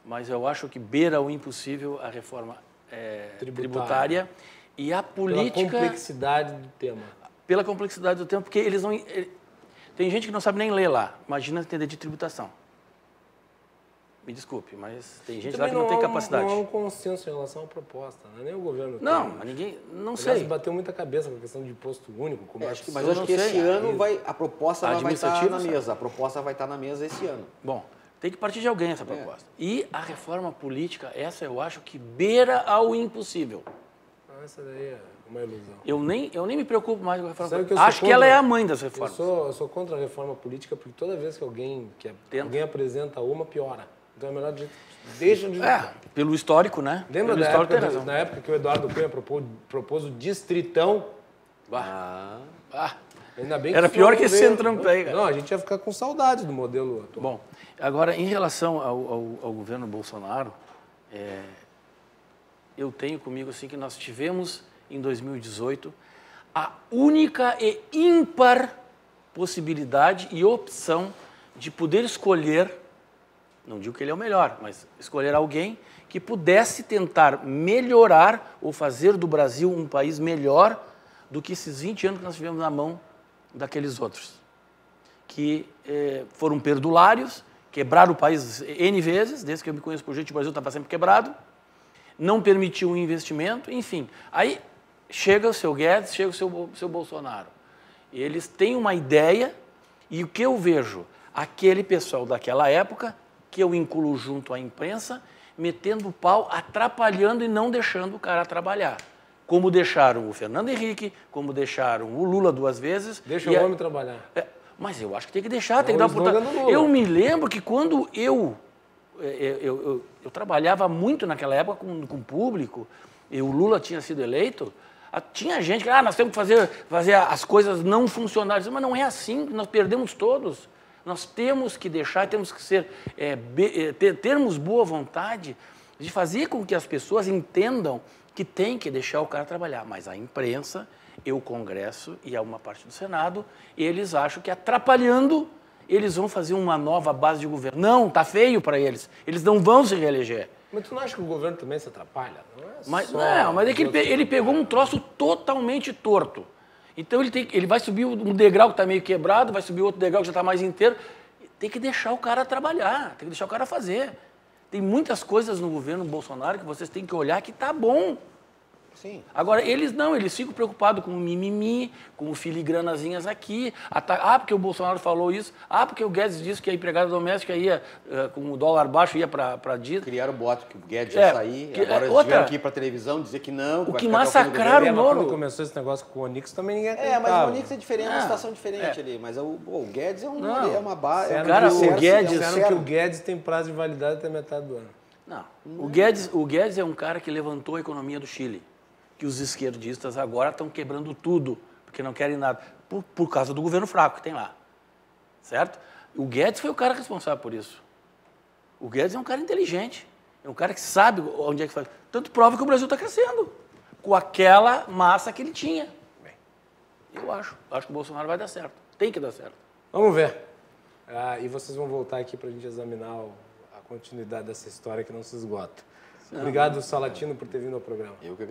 Mas eu acho que beira o impossível a reforma tributária e a política... Pela complexidade do tema. Pela complexidade do tema, porque eles não... Tem gente que não sabe nem ler lá. Imagina entender de tributação. Me desculpe, mas tem gente lá que não tem capacidade. Não há um consenso em relação à proposta, né? Nem o governo não, tem. Mas ninguém... Não Aliás, sei. bateu muita cabeça com a questão de imposto único. Mas eu acho que esse ano a proposta vai estar na mesa. A proposta vai estar na mesa esse ano. Bom, tem que partir de alguém essa proposta. E a reforma política, essa eu acho que beira ao impossível. Essa daí é uma ilusão. Eu nem me preocupo mais com a reforma política. Acho que ela é a mãe das reformas. Eu sou contra a reforma política porque toda vez que alguém apresenta uma, piora. Então é melhor deixa de... pelo histórico, né? Lembra na época que o Eduardo Cunha propôs o distritão? Ainda bem que era pior que esse centrão aí, cara. Não, a gente ia ficar com saudade do modelo atual. Bom, agora, em relação ao governo Bolsonaro, eu tenho comigo assim que nós tivemos, em 2018, a única e ímpar possibilidade e opção de poder escolher, não digo que ele é o melhor, mas escolher alguém que pudesse tentar melhorar ou fazer do Brasil um país melhor do que esses 20 anos que nós tivemos na mão daqueles outros, que foram perdulários, quebraram o país N vezes, desde que eu me conheço por gente, o Brasil estava sempre quebrado, não permitiu o investimento, enfim. Aí chega o seu Guedes, chega o seu Bolsonaro. Eles têm uma ideia e o que eu vejo, aquele pessoal daquela época, que eu incluo junto à imprensa, metendo o pau, atrapalhando e não deixando o cara trabalhar. Como deixaram o Fernando Henrique, como deixaram o Lula 2 vezes. Deixa o homem trabalhar. Mas eu acho que tem que deixar, tem que dar oportunidade. Eu me lembro que quando eu trabalhava muito naquela época com o público, e o Lula tinha sido eleito, tinha gente que, nós temos que fazer as coisas não funcionarem. Mas não é assim, nós perdemos todos. Nós temos que deixar, temos que termos boa vontade de fazer com que as pessoas entendam que tem que deixar o cara trabalhar. Mas a imprensa, o Congresso e uma parte do Senado, eles acham que atrapalhando, eles vão fazer uma nova base de governo. Não, tá feio para eles. Eles não vão se reeleger. Mas tu não acha que o governo também se atrapalha? Mas é que ele pegou um troço totalmente torto. Então ele vai subir um degrau que está meio quebrado, vai subir outro degrau que já está mais inteiro. Tem que deixar o cara trabalhar, tem que deixar o cara fazer. Tem muitas coisas no governo Bolsonaro que vocês têm que olhar que tá bom. Sim. Agora, eles ficam preocupados com o mimimi, com filigranazinhas aqui. Porque o Bolsonaro falou isso. Porque o Guedes disse que a empregada doméstica ia, com o dólar baixo, ia para dívida. Criaram o boato que o Guedes ia sair. Agora eles tiveram que ir para a televisão dizer que não. O que massacraram o Moro. Quando começou esse negócio com o Onix, também ninguém acreditava. Mas o Onix é diferente, é uma situação diferente ali. Mas o Guedes é uma base. Disseram que o Guedes tem prazo de validade até metade do ano. Não. O Guedes é um cara que levantou a economia do Chile. Que os esquerdistas agora estão quebrando tudo, porque não querem nada, por causa do governo fraco que tem lá, certo? O Guedes foi o cara responsável por isso. O Guedes é um cara inteligente, é um cara que sabe onde é que faz. Tanto prova que o Brasil está crescendo, com aquela massa que ele tinha. Eu acho que o Bolsonaro vai dar certo, tem que dar certo. Vamos ver. E vocês vão voltar aqui para a gente examinar a continuidade dessa história que não se esgota. Obrigado, Salatino, por ter vindo ao programa. Eu que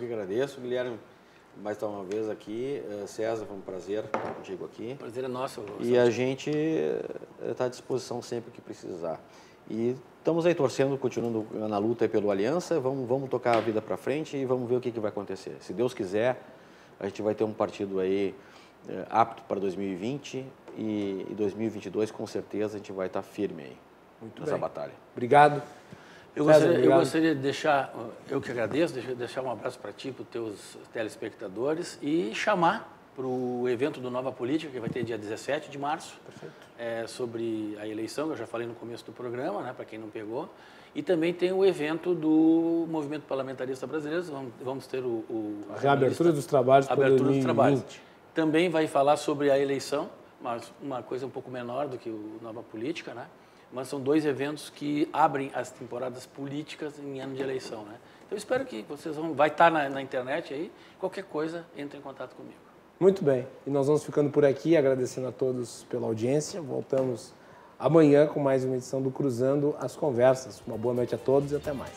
agradeço, Guilherme, mais uma vez aqui. César, foi um prazer contigo aqui. O prazer é nosso. E a gente está à disposição sempre que precisar. E estamos aí torcendo, continuando na luta aí pelo Aliança. Vamos tocar a vida para frente e vamos ver o que vai acontecer. Se Deus quiser, a gente vai ter um partido aí apto para 2020 e 2022, com certeza, a gente vai estar firme aí nessa batalha. Obrigado. Eu gostaria de deixar, eu que agradeço, deixar um abraço para ti, para os teus telespectadores e chamar para o evento do Nova Política, que vai ter dia 17 de março, sobre a eleição, que eu já falei no começo do programa, né, para quem não pegou. E também tem o evento do Movimento Parlamentarista Brasileiro, vamos ter a reabertura dos trabalhos para 2020. Também vai falar sobre a eleição, mas uma coisa um pouco menor do que o Nova Política, né? Mas são 2 eventos que abrem as temporadas políticas em ano de eleição, né? Então, eu espero que vocês vai estar na internet aí, qualquer coisa, entre em contato comigo. Muito bem, e nós vamos ficando por aqui, agradecendo a todos pela audiência. Voltamos amanhã com mais uma edição do Cruzando as Conversas. Uma boa noite a todos e até mais.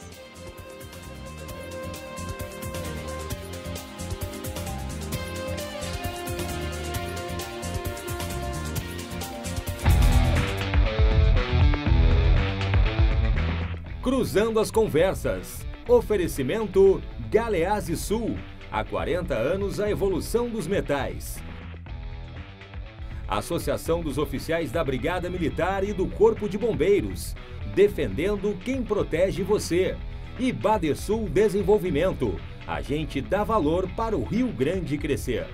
Cruzando as Conversas. Oferecimento Galeazzi Sul. Há 40 anos a evolução dos metais. Associação dos Oficiais da Brigada Militar e do Corpo de Bombeiros. Defendendo quem protege você. E Badesul Desenvolvimento. A gente dá valor para o Rio Grande crescer.